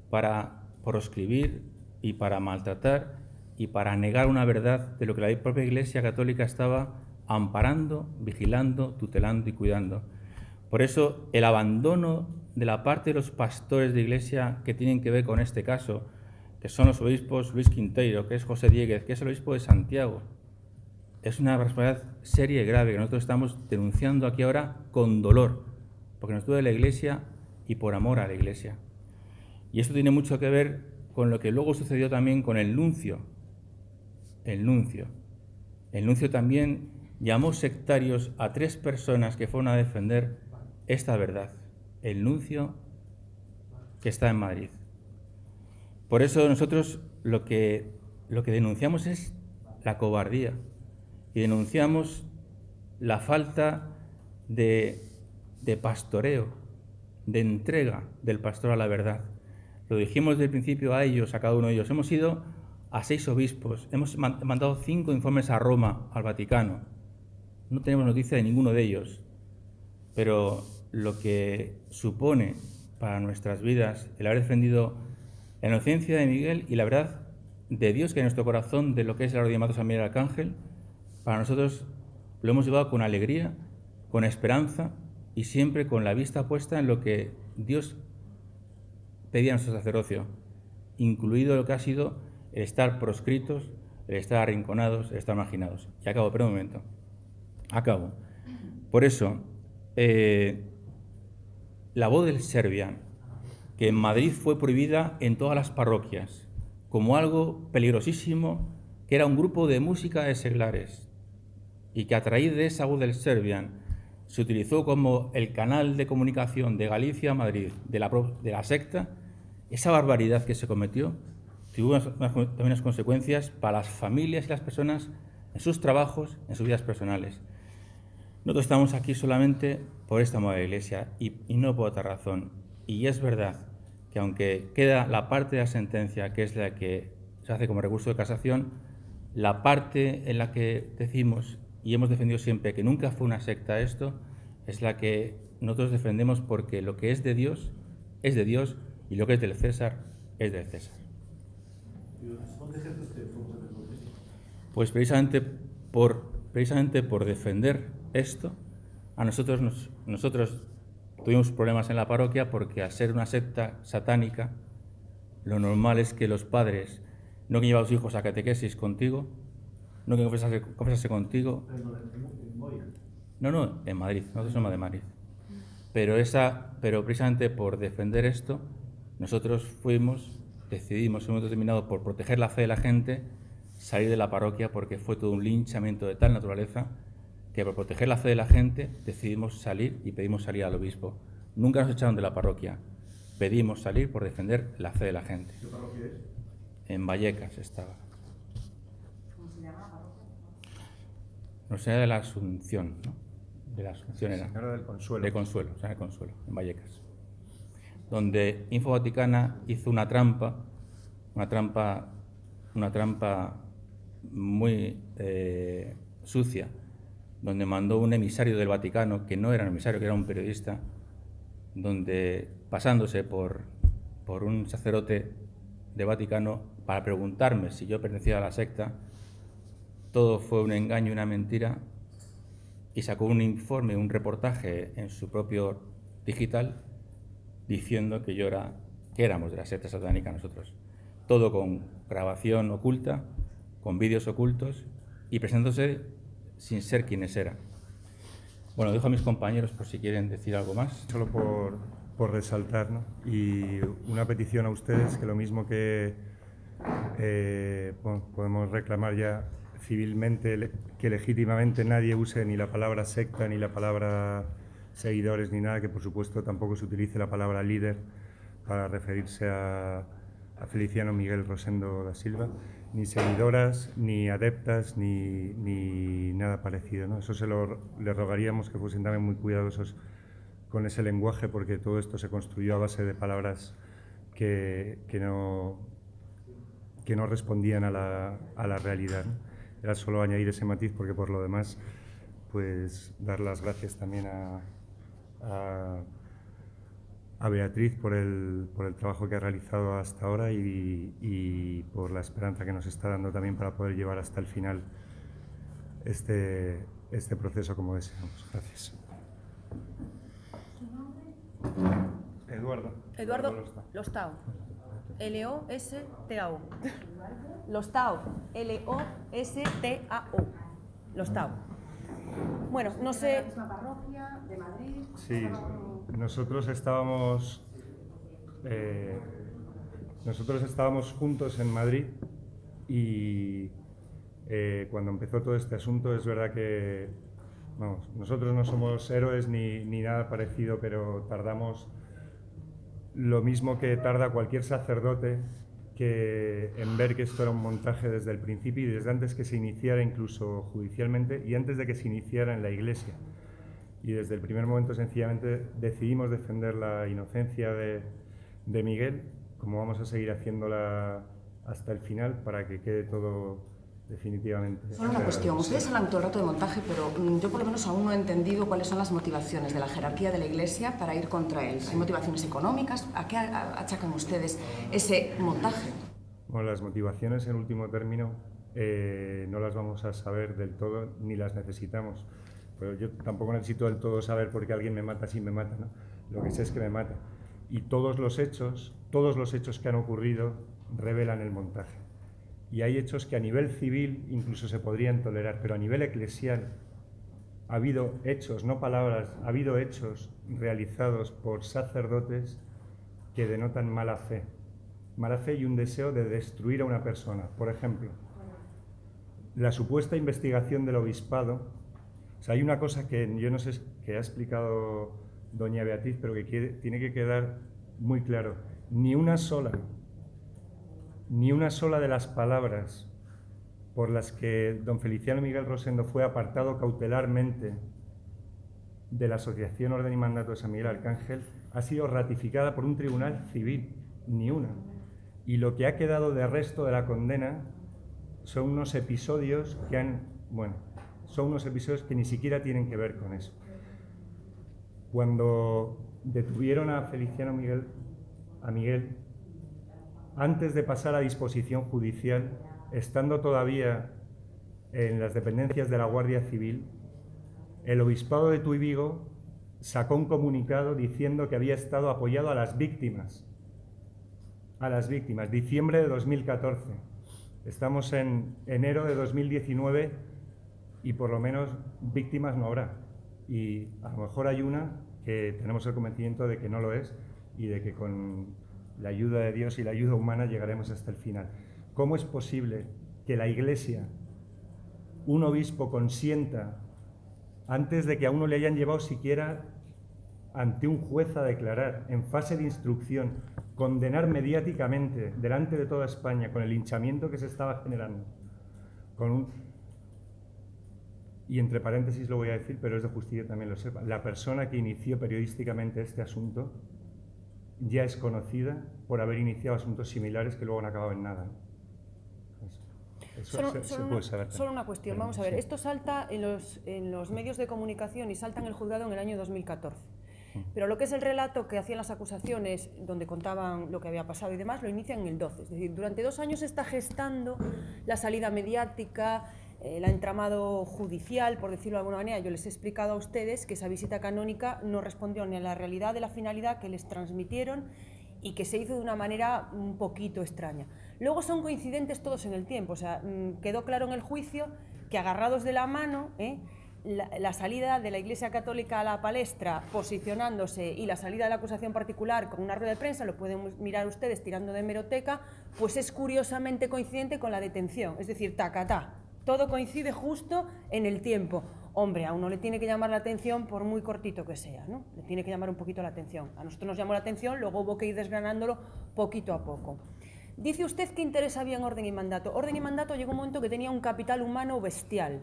[SPEAKER 6] para proscribir y para maltratar y para negar una verdad de lo que la propia Iglesia Católica estaba amparando, vigilando, tutelando y cuidando. Por eso el abandono de la parte de los pastores de Iglesia que tienen que ver con este caso, que son los obispos Luis Quinteiro, que es José Dieguez, que es el obispo de Santiago, es una responsabilidad seria y grave que nosotros estamos denunciando aquí ahora con dolor, porque nos duele la Iglesia y por amor a la Iglesia. Y esto tiene mucho que ver con lo que luego sucedió también con el nuncio. El nuncio también llamó sectarios a 3 personas que fueron a defender esta verdad. El nuncio que está en Madrid. Por eso nosotros lo que denunciamos es la cobardía y denunciamos la falta de pastoreo, de entrega del pastor a la verdad. Lo dijimos desde el principio a ellos, a cada uno de ellos. Hemos ido a 6 obispos, hemos mandado 5 informes a Roma, al Vaticano. No tenemos noticia de ninguno de ellos, pero lo que supone para nuestras vidas el haber defendido la inocencia de Miguel y la verdad de Dios que hay en nuestro corazón de lo que es la orden de San Miguel Arcángel, para nosotros lo hemos llevado con alegría, con esperanza y siempre con la vista puesta en lo que Dios pedía a nuestro sacerdocio, incluido lo que ha sido el estar proscritos, el estar arrinconados, el estar marginados. Y acabo, pero un momento. Acabo. Por eso, la voz del Servian, que en Madrid fue prohibida en todas las parroquias, como algo peligrosísimo, que era un grupo de música de seglares, y que a raíz de esa voz del Servian se utilizó como el canal de comunicación de Galicia a Madrid, de la secta, esa barbaridad que se cometió tuvo también unas consecuencias para las familias y las personas en sus trabajos, en sus vidas personales. Nosotros estamos aquí solamente por esta moda de la Iglesia y no por otra razón. Y es verdad que aunque queda la parte de la sentencia, que es la que se hace como recurso de casación, la parte en la que decimos y hemos defendido siempre que nunca fue una secta esto, es la que nosotros defendemos porque lo que es de Dios y lo que es del César es del César.
[SPEAKER 5] ¿Dónde ejerce usted como sacerdote?
[SPEAKER 6] Pues precisamente por defender esto, a nosotros tuvimos problemas en la parroquia porque al ser una secta satánica, lo normal es que los padres no que lleven a los hijos a catequesis contigo, no que confesarse contigo.
[SPEAKER 5] ¿En Moya?
[SPEAKER 6] No, en Madrid, nosotros somos de Madrid. Pero precisamente por defender esto, nosotros decidimos, hemos determinado por proteger la fe de la gente, salir de la parroquia porque fue todo un linchamiento de tal naturaleza que por proteger la fe de la gente decidimos salir y pedimos salir al obispo. Nunca nos echaron de la parroquia, pedimos salir por defender la fe de la gente.
[SPEAKER 5] ¿Qué parroquia es?
[SPEAKER 6] En Vallecas estaba.
[SPEAKER 4] ¿Cómo se llama la parroquia?
[SPEAKER 6] No sé, de la Asunción, ¿no? De la Asunción era.
[SPEAKER 7] Señora del Consuelo.
[SPEAKER 6] De Consuelo, San Consuelo, en Vallecas. Donde Info Vaticana hizo una trampa muy sucia, donde mandó un emisario del Vaticano, que no era un emisario, que era un periodista, donde pasándose por por un sacerdote de Vaticano para preguntarme si yo pertenecía a la secta. Todo fue un engaño, una mentira, y sacó un informe, un reportaje en su propio digital diciendo que éramos de la secta satánica nosotros. Todo con grabación oculta, con vídeos ocultos y presentándose sin ser quienes eran. Bueno, dejo a mis compañeros por si quieren decir algo más.
[SPEAKER 7] Solo por resaltar, ¿no? Y una petición a ustedes, que lo mismo que podemos reclamar ya civilmente, que legítimamente nadie use ni la palabra secta, ni la palabra seguidores, ni nada, que por supuesto tampoco se utilice la palabra líder para referirse a Feliciano Miguel Rosendo da Silva, ni seguidoras, ni adeptas, ni nada parecido, ¿no? Eso le rogaríamos que fuesen también muy cuidadosos con ese lenguaje, porque todo esto se construyó a base de palabras que no respondían a la realidad, ¿no? Era solo añadir ese matiz, porque por lo demás, pues dar las gracias también a Beatriz por el trabajo que ha realizado hasta ahora y por la esperanza que nos está dando también para poder llevar hasta el final este proceso como deseamos. Gracias. Eduardo
[SPEAKER 1] Lostao. L-O-S-T-A-O. Lostao. L-O-S-T-A-O. Lostao. Bueno, no
[SPEAKER 4] ¿De
[SPEAKER 1] sé.
[SPEAKER 4] la misma parroquia, de Madrid?
[SPEAKER 7] Sí, nosotros estábamos juntos en Madrid y cuando empezó todo este asunto es verdad que, vamos, nosotros no somos héroes ni nada parecido, pero tardamos lo mismo que tarda cualquier sacerdote en ver que esto era un montaje desde el principio y desde antes que se iniciara incluso judicialmente y antes de que se iniciara en la Iglesia. Y desde el primer momento sencillamente decidimos defender la inocencia de Miguel, como vamos a seguir haciéndola hasta el final para que quede todo definitivamente.
[SPEAKER 4] Solo una cuestión, ustedes hablan todo el rato de montaje, pero yo por lo menos aún no he entendido cuáles son las motivaciones de la jerarquía de la Iglesia para ir contra él. ¿Hay motivaciones económicas? ¿A qué achacan ustedes ese montaje?
[SPEAKER 7] Bueno, las motivaciones en último término no las vamos a saber del todo ni las necesitamos. Pero yo tampoco necesito del todo saber por qué alguien me mata si me mata, ¿no? Lo que sé es que me mata. Y todos los hechos que han ocurrido revelan el montaje. Y hay hechos que a nivel civil incluso se podrían tolerar, pero a nivel eclesial ha habido hechos, no palabras, ha habido hechos realizados por sacerdotes que denotan mala fe y un deseo de destruir a una persona. Por ejemplo, la supuesta investigación del obispado. O sea, hay una cosa que yo no sé, que ha explicado doña Beatriz, pero que tiene que quedar muy claro. Ni una sola de las palabras por las que don Feliciano Miguel Rosendo fue apartado cautelarmente de la Asociación Orden y Mandato de San Miguel Arcángel ha sido ratificada por un tribunal civil, ni una. Y lo que ha quedado de resto de la condena son unos episodios que ni siquiera tienen que ver con eso. Cuando detuvieron a Feliciano Miguel, antes de pasar a disposición judicial, estando todavía en las dependencias de la Guardia Civil, el Obispado de Tuy Vigo sacó un comunicado diciendo que había estado apoyado a las víctimas, diciembre de 2014. Estamos en enero de 2019 y por lo menos víctimas no habrá. Y a lo mejor hay una que tenemos el convencimiento de que no lo es y de que con la ayuda de Dios y la ayuda humana llegaremos hasta el final. ¿Cómo es posible que la Iglesia, un obispo, consienta, antes de que a uno le hayan llevado siquiera ante un juez a declarar, en fase de instrucción, condenar mediáticamente, delante de toda España, con el linchamiento que se estaba generando, y entre paréntesis lo voy a decir, pero es de justicia también lo sepa, la persona que inició periodísticamente este asunto ya es conocida por haber iniciado asuntos similares que luego han acabado en nada. Eso se puede saber.
[SPEAKER 1] Solo una cuestión, vamos a ver.
[SPEAKER 7] Sí.
[SPEAKER 1] Esto salta en los medios de comunicación y salta en el juzgado en el año 2014. Pero lo que es el relato que hacían las acusaciones, donde contaban lo que había pasado y demás, lo inician en el 12. Es decir, durante 2 años se está gestando la salida mediática, el entramado judicial, por decirlo de alguna manera. Yo les he explicado a ustedes que esa visita canónica no respondió ni a la realidad de la finalidad que les transmitieron y que se hizo de una manera un poquito extraña. Luego son coincidentes todos en el tiempo, o sea, quedó claro en el juicio que agarrados de la mano, la salida de la Iglesia Católica a la palestra posicionándose y la salida de la acusación particular con una rueda de prensa, lo pueden mirar ustedes tirando de hemeroteca, pues es curiosamente coincidente con la detención, es decir, tacatá, todo coincide justo en el tiempo. Hombre, a uno le tiene que llamar la atención por muy cortito que sea, ¿no? Le tiene que llamar un poquito la atención. A nosotros nos llamó la atención, luego hubo que ir desgranándolo poquito a poco. Dice usted que interés había en Orden y Mandato. Orden y Mandato llegó un momento que tenía un capital humano bestial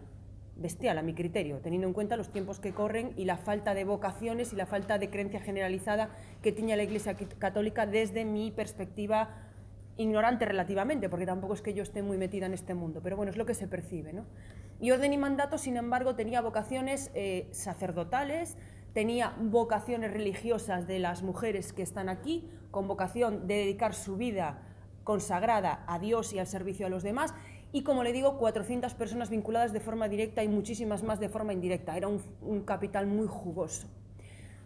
[SPEAKER 1] a mi criterio, teniendo en cuenta los tiempos que corren y la falta de vocaciones y la falta de creencia generalizada que tenía la Iglesia Católica desde mi perspectiva ignorante relativamente, porque tampoco es que yo esté muy metida en este mundo, pero bueno, es lo que se percibe, ¿no? Y Orden y Mandato, sin embargo, tenía vocaciones sacerdotales, tenía vocaciones religiosas de las mujeres que están aquí, con vocación de dedicar su vida consagrada a Dios y al servicio a los demás, y como le digo, 400 personas vinculadas de forma directa y muchísimas más de forma indirecta. Era un capital muy jugoso.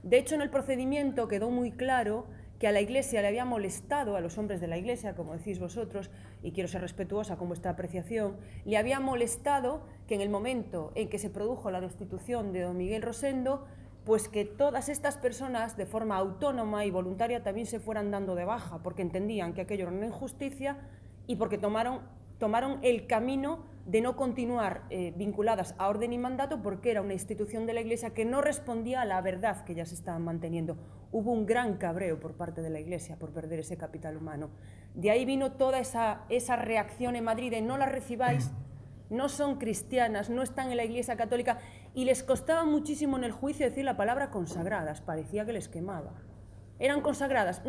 [SPEAKER 1] De hecho, en el procedimiento quedó muy claro que a la Iglesia le había molestado, a los hombres de la Iglesia, como decís vosotros, y quiero ser respetuosa con vuestra apreciación, le había molestado que en el momento en que se produjo la destitución de don Miguel Rosendo, pues que todas estas personas de forma autónoma y voluntaria también se fueran dando de baja, porque entendían que aquello era una injusticia y porque tomaron el camino de no continuar vinculadas a Orden y Mandato, porque era una institución de la Iglesia que no respondía a la verdad que ellas estaban manteniendo. Hubo un gran cabreo por parte de la Iglesia por perder ese capital humano. De ahí vino toda esa reacción en Madrid de no las recibáis, no son cristianas, no están en la Iglesia Católica, y les costaba muchísimo en el juicio decir la palabra consagradas, parecía que les quemaba. Eran consagradas,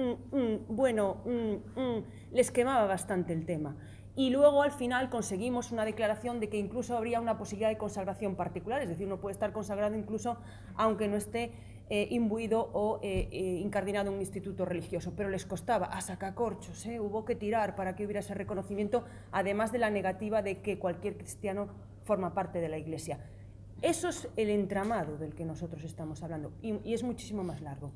[SPEAKER 1] les quemaba bastante el tema. Y luego al final conseguimos una declaración de que incluso habría una posibilidad de consagración particular, es decir, uno puede estar consagrado incluso aunque no esté imbuido o incardinado en un instituto religioso, pero les costaba a sacacorchos, hubo que tirar para que hubiera ese reconocimiento, además de la negativa de que cualquier cristiano forma parte de la Iglesia. Eso es el entramado del que nosotros estamos hablando y es muchísimo más largo,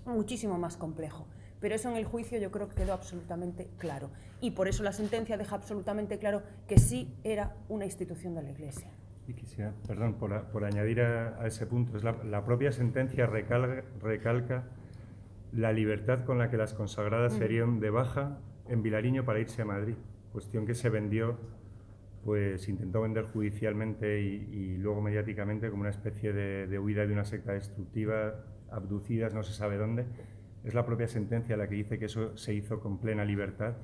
[SPEAKER 1] muchísimo más complejo. Pero eso en el juicio yo creo que quedó absolutamente claro. Y por eso la sentencia deja absolutamente claro que sí era una institución de la Iglesia.
[SPEAKER 7] Y quisiera, perdón, por añadir a ese punto, es la propia sentencia recalca la libertad con la que las consagradas serían de baja en Vilariño para irse a Madrid. Cuestión que se vendió, pues intentó vender judicialmente y luego mediáticamente como una especie de huida de una secta destructiva, abducidas no se sabe dónde. Es la propia sentencia la que dice que eso se hizo con plena libertad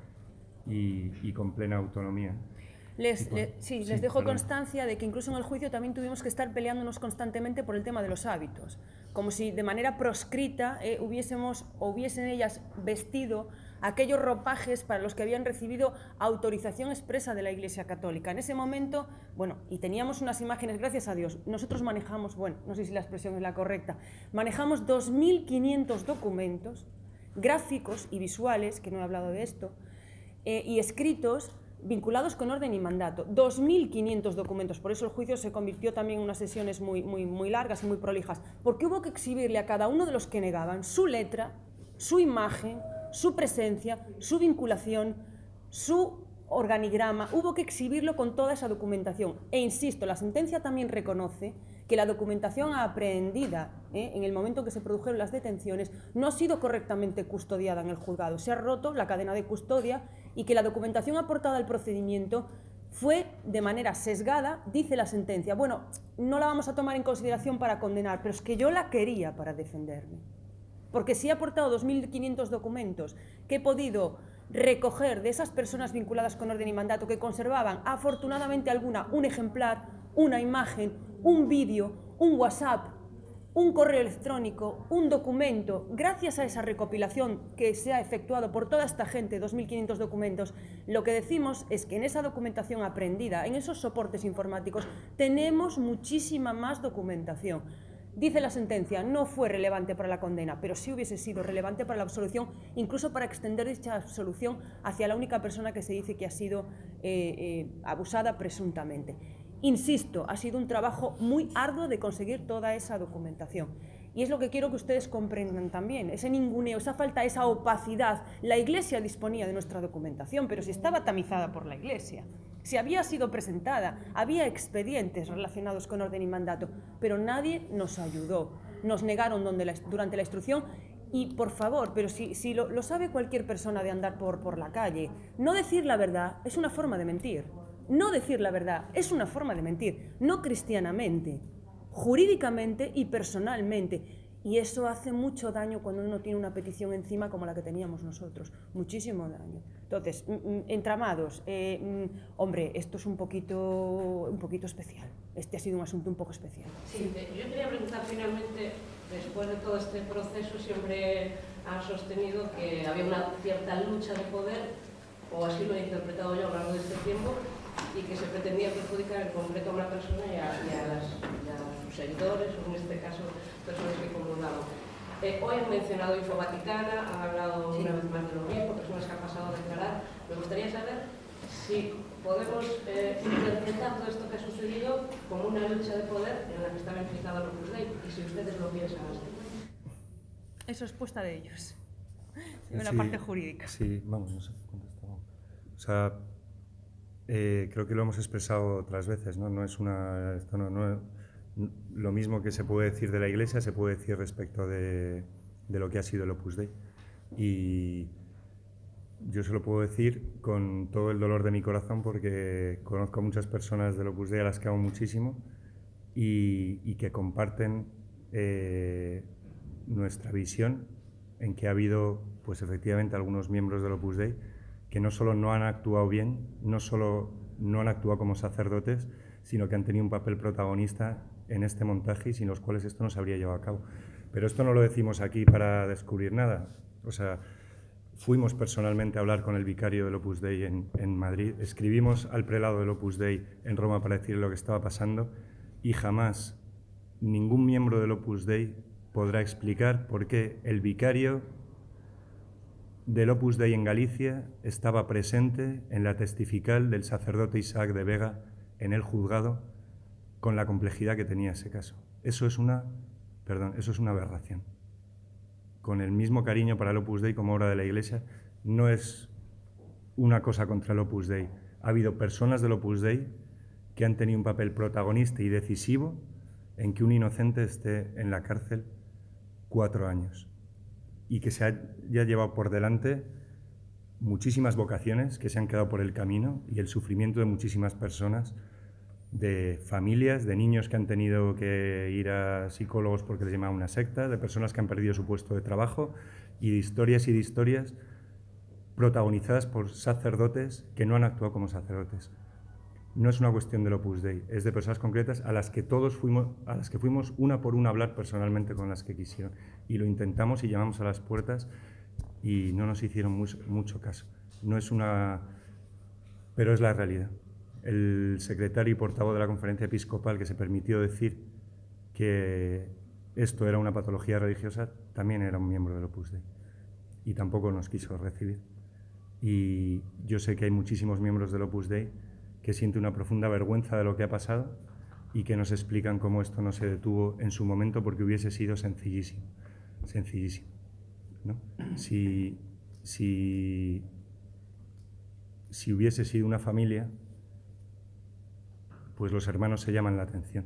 [SPEAKER 7] y con plena autonomía.
[SPEAKER 1] Les dejo constancia de que incluso en el juicio también tuvimos que estar peleándonos constantemente por el tema de los hábitos, como si de manera proscrita hubiesen ellas vestido aquellos ropajes para los que habían recibido autorización expresa de la Iglesia Católica. En ese momento, bueno, y teníamos unas imágenes, gracias a Dios, nosotros manejamos, bueno, no sé si la expresión es la correcta, manejamos 2.500 documentos gráficos y visuales, que no he hablado de esto, y escritos vinculados con Orden y Mandato. 2.500 documentos, por eso el juicio se convirtió también en unas sesiones muy largas y muy prolijas, porque hubo que exhibirle a cada uno de los que negaban su letra, su imagen, su presencia, su vinculación, su organigrama, hubo que exhibirlo con toda esa documentación. E insisto, la sentencia también reconoce que la documentación aprehendida en el momento en que se produjeron las detenciones no ha sido correctamente custodiada en el juzgado. Se ha roto la cadena de custodia y que la documentación aportada al procedimiento fue de manera sesgada, dice la sentencia. Bueno, no la vamos a tomar en consideración para condenar, pero es que yo la quería para defenderme. Porque si he aportado 2.500 documentos que he podido recoger de esas personas vinculadas con Orden y Mandato que conservaban, afortunadamente alguna, un ejemplar, una imagen, un vídeo, un WhatsApp, un correo electrónico, un documento, gracias a esa recopilación que se ha efectuado por toda esta gente, 2.500 documentos, lo que decimos es que en esa documentación aprendida, en esos soportes informáticos, tenemos muchísima más documentación. Dice la sentencia, no fue relevante para la condena, pero sí hubiese sido relevante para la absolución, incluso para extender dicha absolución hacia la única persona que se dice que ha sido abusada presuntamente. Insisto, ha sido un trabajo muy arduo de conseguir toda esa documentación. Y es lo que quiero que ustedes comprendan también, ese ninguneo, esa falta, esa opacidad. La Iglesia disponía de nuestra documentación, pero si estaba tamizada por la Iglesia, si había sido presentada, había expedientes relacionados con orden y mandato, pero nadie nos ayudó. Nos negaron durante la instrucción y, por favor, pero si lo sabe cualquier persona de andar por la calle, no decir la verdad es una forma de mentir. No decir la verdad es una forma de mentir, no cristianamente, jurídicamente y personalmente. Y eso hace mucho daño cuando uno tiene una petición encima como la que teníamos nosotros, muchísimo daño. Entonces, entramados, hombre, esto es un poquito especial. Este ha sido un asunto un poco especial.
[SPEAKER 8] Sí, yo quería preguntar finalmente, después de todo este proceso, siempre han sostenido que había una cierta lucha de poder, o así lo he interpretado yo a lo largo de este tiempo, y que se pretendía perjudicar en concreto a una persona y a sus seguidores, o en este caso, personas que comulgaban. Hoy han mencionado Info Vaticana, han hablado una vez más de lo mismo, personas que han pasado a declarar. Me gustaría saber si podemos interpretar todo esto que ha sucedido como una lucha de poder en la que estaba implicada el Opus Dei, y si ustedes lo piensan así.
[SPEAKER 1] Eso es puesta de ellos, en la parte jurídica.
[SPEAKER 7] Sí, vamos, no sé contestamos. O sea, creo que lo hemos expresado otras veces, ¿no? Lo mismo que se puede decir de la Iglesia se puede decir respecto de lo que ha sido el Opus Dei. Y yo se lo puedo decir con todo el dolor de mi corazón porque conozco a muchas personas del Opus Dei a las que amo muchísimo y que comparten nuestra visión en que ha habido, pues efectivamente, algunos miembros del Opus Dei que no solo no han actuado bien, no solo no han actuado como sacerdotes, sino que han tenido un papel protagonista en este montaje y sin los cuales esto no se habría llevado a cabo. Pero esto no lo decimos aquí para descubrir nada. O sea, fuimos personalmente a hablar con el vicario del Opus Dei en Madrid, escribimos al prelado del Opus Dei en Roma para decirle lo que estaba pasando y jamás ningún miembro del Opus Dei podrá explicar por qué el vicario del Opus Dei en Galicia estaba presente en la testifical del sacerdote Isaac de Vega en el juzgado con la complejidad que tenía ese caso. Eso es una aberración. Con el mismo cariño para el Opus Dei como obra de la Iglesia, no es una cosa contra el Opus Dei. Ha habido personas del Opus Dei que han tenido un papel protagonista y decisivo en que un inocente esté en la cárcel 4 años y que se haya llevado por delante muchísimas vocaciones que se han quedado por el camino y el sufrimiento de muchísimas personas, de familias, de niños que han tenido que ir a psicólogos porque les llamaba una secta, de personas que han perdido su puesto de trabajo y de historias protagonizadas por sacerdotes que no han actuado como sacerdotes. No es una cuestión del Opus Dei, es de personas concretas a las que fuimos una por una a hablar personalmente con las que quisieron. Y lo intentamos y llamamos a las puertas y no nos hicieron mucho caso. Pero es la realidad. El secretario y portavoz de la Conferencia Episcopal que se permitió decir que esto era una patología religiosa también era un miembro del Opus Dei y tampoco nos quiso recibir. Y yo sé que hay muchísimos miembros del Opus Dei que sienten una profunda vergüenza de lo que ha pasado y que nos explican cómo esto no se detuvo en su momento porque hubiese sido sencillísimo, ¿no? Si hubiese sido una familia, pues los hermanos se llaman la atención.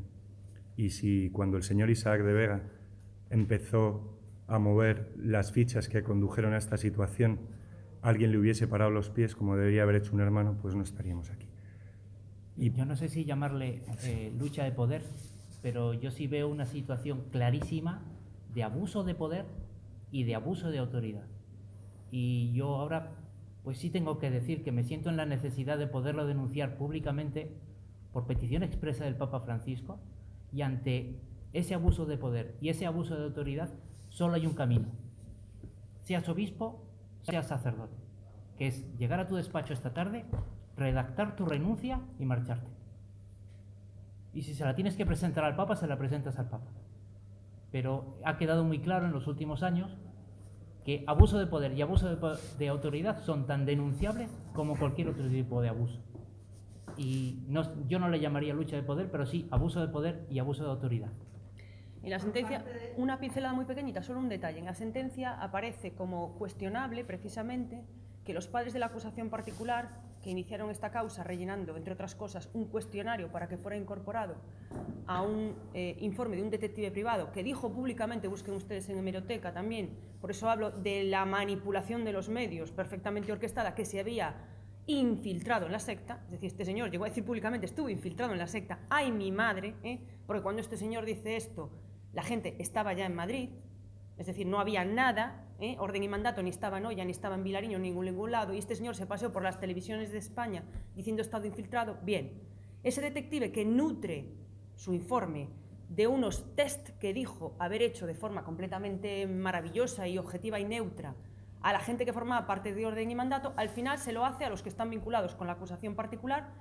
[SPEAKER 7] Y si cuando el señor Isaac de Vega empezó a mover las fichas que condujeron a esta situación, alguien le hubiese parado los pies como debería haber hecho un hermano, pues no estaríamos aquí.
[SPEAKER 9] Y yo no sé si llamarle lucha de poder, pero yo sí veo una situación clarísima de abuso de poder y de abuso de autoridad. Y yo ahora, pues sí tengo que decir que me siento en la necesidad de poderlo denunciar públicamente por petición expresa del Papa Francisco, y ante ese abuso de poder y ese abuso de autoridad solo hay un camino, seas obispo, seas sacerdote, que es llegar a tu despacho esta tarde, redactar tu renuncia y marcharte. Y si se la tienes que presentar al Papa, se la presentas al Papa. pero ha quedado muy claro en los últimos años que abuso de poder y abuso de autoridad son tan denunciables como cualquier otro tipo de abuso. Y yo no le llamaría lucha de poder, pero sí abuso de poder y abuso de autoridad.
[SPEAKER 1] En la sentencia, una pincelada muy pequeñita, solo un detalle. En la sentencia aparece como cuestionable, precisamente, que los padres de la acusación particular, que iniciaron esta causa rellenando, entre otras cosas, un cuestionario para que fuera incorporado a un informe de un detective privado, que dijo públicamente, busquen ustedes en hemeroteca también, por eso hablo de la manipulación de los medios perfectamente orquestada, que se había infiltrado en la secta, es decir, este señor llegó a decir públicamente, estuvo infiltrado en la secta, ¡ay mi madre! Porque cuando este señor dice esto, la gente estaba ya en Madrid, es decir, no había nada, orden y mandato, ni estaba en Oya, ni estaba en Vilariño, ni en ningún lado, y este señor se paseó por las televisiones de España diciendo estado infiltrado. Bien, ese detective que nutre su informe de unos test que dijo haber hecho de forma completamente maravillosa y objetiva y neutra a la gente que formaba parte de orden y mandato, al final se lo hace a los que están vinculados con la acusación particular,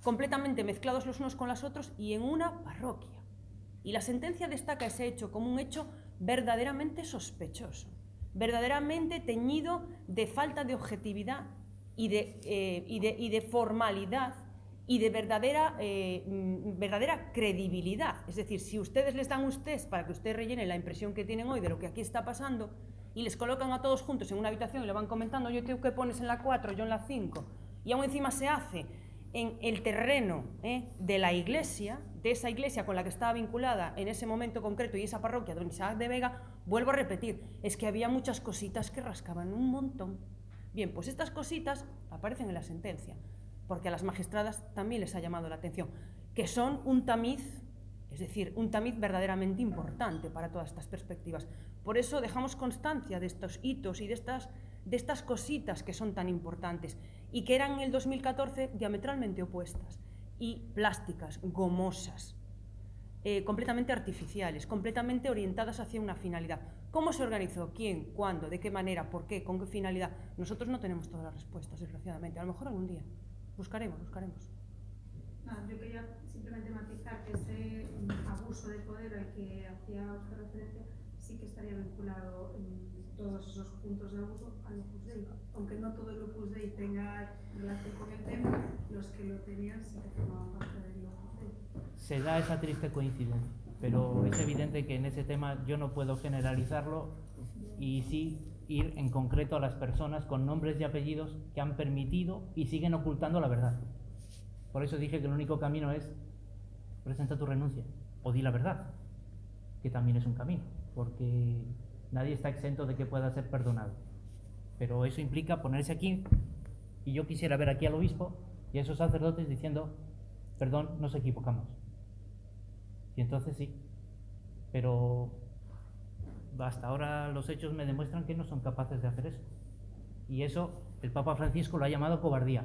[SPEAKER 1] completamente mezclados los unos con los otros y en una parroquia. Y la sentencia destaca ese hecho como un hecho verdaderamente sospechoso, verdaderamente teñido de falta de objetividad y de formalidad y de verdadera credibilidad. Es decir, si ustedes les dan para que ustedes rellenen la impresión que tienen hoy de lo que aquí está pasando y les colocan a todos juntos en una habitación y le van comentando, yo tengo que pones en la 4, yo en la 5, y aún encima se hace en el terreno de la iglesia, de esa iglesia con la que estaba vinculada en ese momento concreto y esa parroquia, don Isaac de Vega, vuelvo a repetir, es que había muchas cositas que rascaban un montón. Bien, pues estas cositas aparecen en la sentencia, porque a las magistradas también les ha llamado la atención, que son un tamiz, es decir, un tamiz verdaderamente importante para todas estas perspectivas. Por eso dejamos constancia de estos hitos y de estas cositas que son tan importantes y que eran en el 2014 diametralmente opuestas y plásticas, gomosas, completamente artificiales, completamente orientadas hacia una finalidad. ¿Cómo se organizó? ¿Quién? ¿Cuándo? ¿De qué manera? ¿Por qué? ¿Con qué finalidad? Nosotros no tenemos todas las respuestas, desgraciadamente. A lo mejor algún día. Buscaremos.
[SPEAKER 3] Yo quería simplemente matizar que ese abuso de poder al que hacía usted referencia sí que estaría vinculado en todos esos puntos de abuso al Opus Dei. Aunque no todo el Opus Dei tenga relación con el tema, los que lo tenían sí que formaban parte del Opus Dei.
[SPEAKER 9] Se da esa triste coincidencia, pero es evidente que en ese tema yo no puedo generalizarlo y sí ir en concreto a las personas con nombres y apellidos que han permitido y siguen ocultando la verdad. Por eso dije que el único camino es presenta tu renuncia o di la verdad, que también es un camino, porque nadie está exento de que pueda ser perdonado. Pero eso implica ponerse aquí, y yo quisiera ver aquí al obispo y a esos sacerdotes diciendo, perdón, nos equivocamos. Y entonces sí, pero hasta ahora los hechos me demuestran que no son capaces de hacer eso. Y eso el Papa Francisco lo ha llamado cobardía,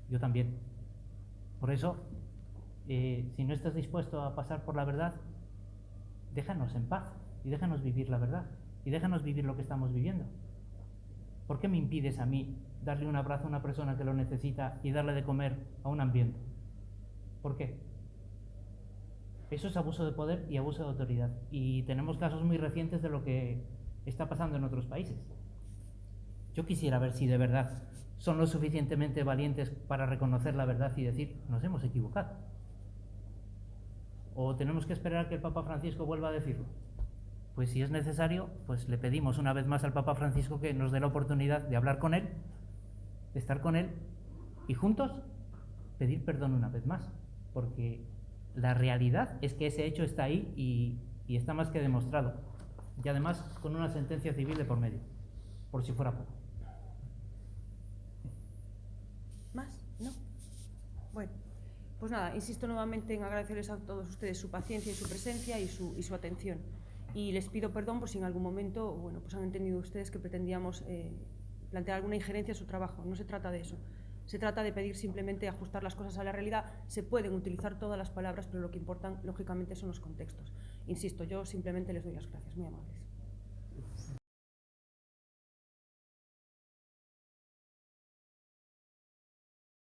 [SPEAKER 9] yo también. Por eso, si no estás dispuesto a pasar por la verdad, déjanos en paz y déjanos vivir la verdad y déjanos vivir lo que estamos viviendo. ¿Por qué me impides a mí darle un abrazo a una persona que lo necesita y darle de comer a un hambriento? ¿Por qué? Eso es abuso de poder y abuso de autoridad. Y tenemos casos muy recientes de lo que está pasando en otros países. Yo quisiera ver si de verdad son lo suficientemente valientes para reconocer la verdad y decir, nos hemos equivocado. ¿O tenemos que esperar a que el Papa Francisco vuelva a decirlo? Pues si es necesario, pues le pedimos una vez más al Papa Francisco que nos dé la oportunidad de hablar con él, de estar con él y juntos pedir perdón una vez más, porque la realidad es que ese hecho está ahí y está más que demostrado, y además con una sentencia civil de por medio, por si fuera poco.
[SPEAKER 1] ¿Más? ¿No? Bueno, pues nada, insisto nuevamente en agradecerles a todos ustedes su paciencia y su presencia y su atención. Y les pido perdón por si en algún momento, bueno, pues han entendido ustedes que pretendíamos plantear alguna injerencia en su trabajo. No se trata de eso. Se trata de pedir simplemente ajustar las cosas a la realidad. Se pueden utilizar todas las palabras, pero lo que importan, lógicamente, son los contextos. Insisto, yo simplemente les doy las gracias. Muy amables.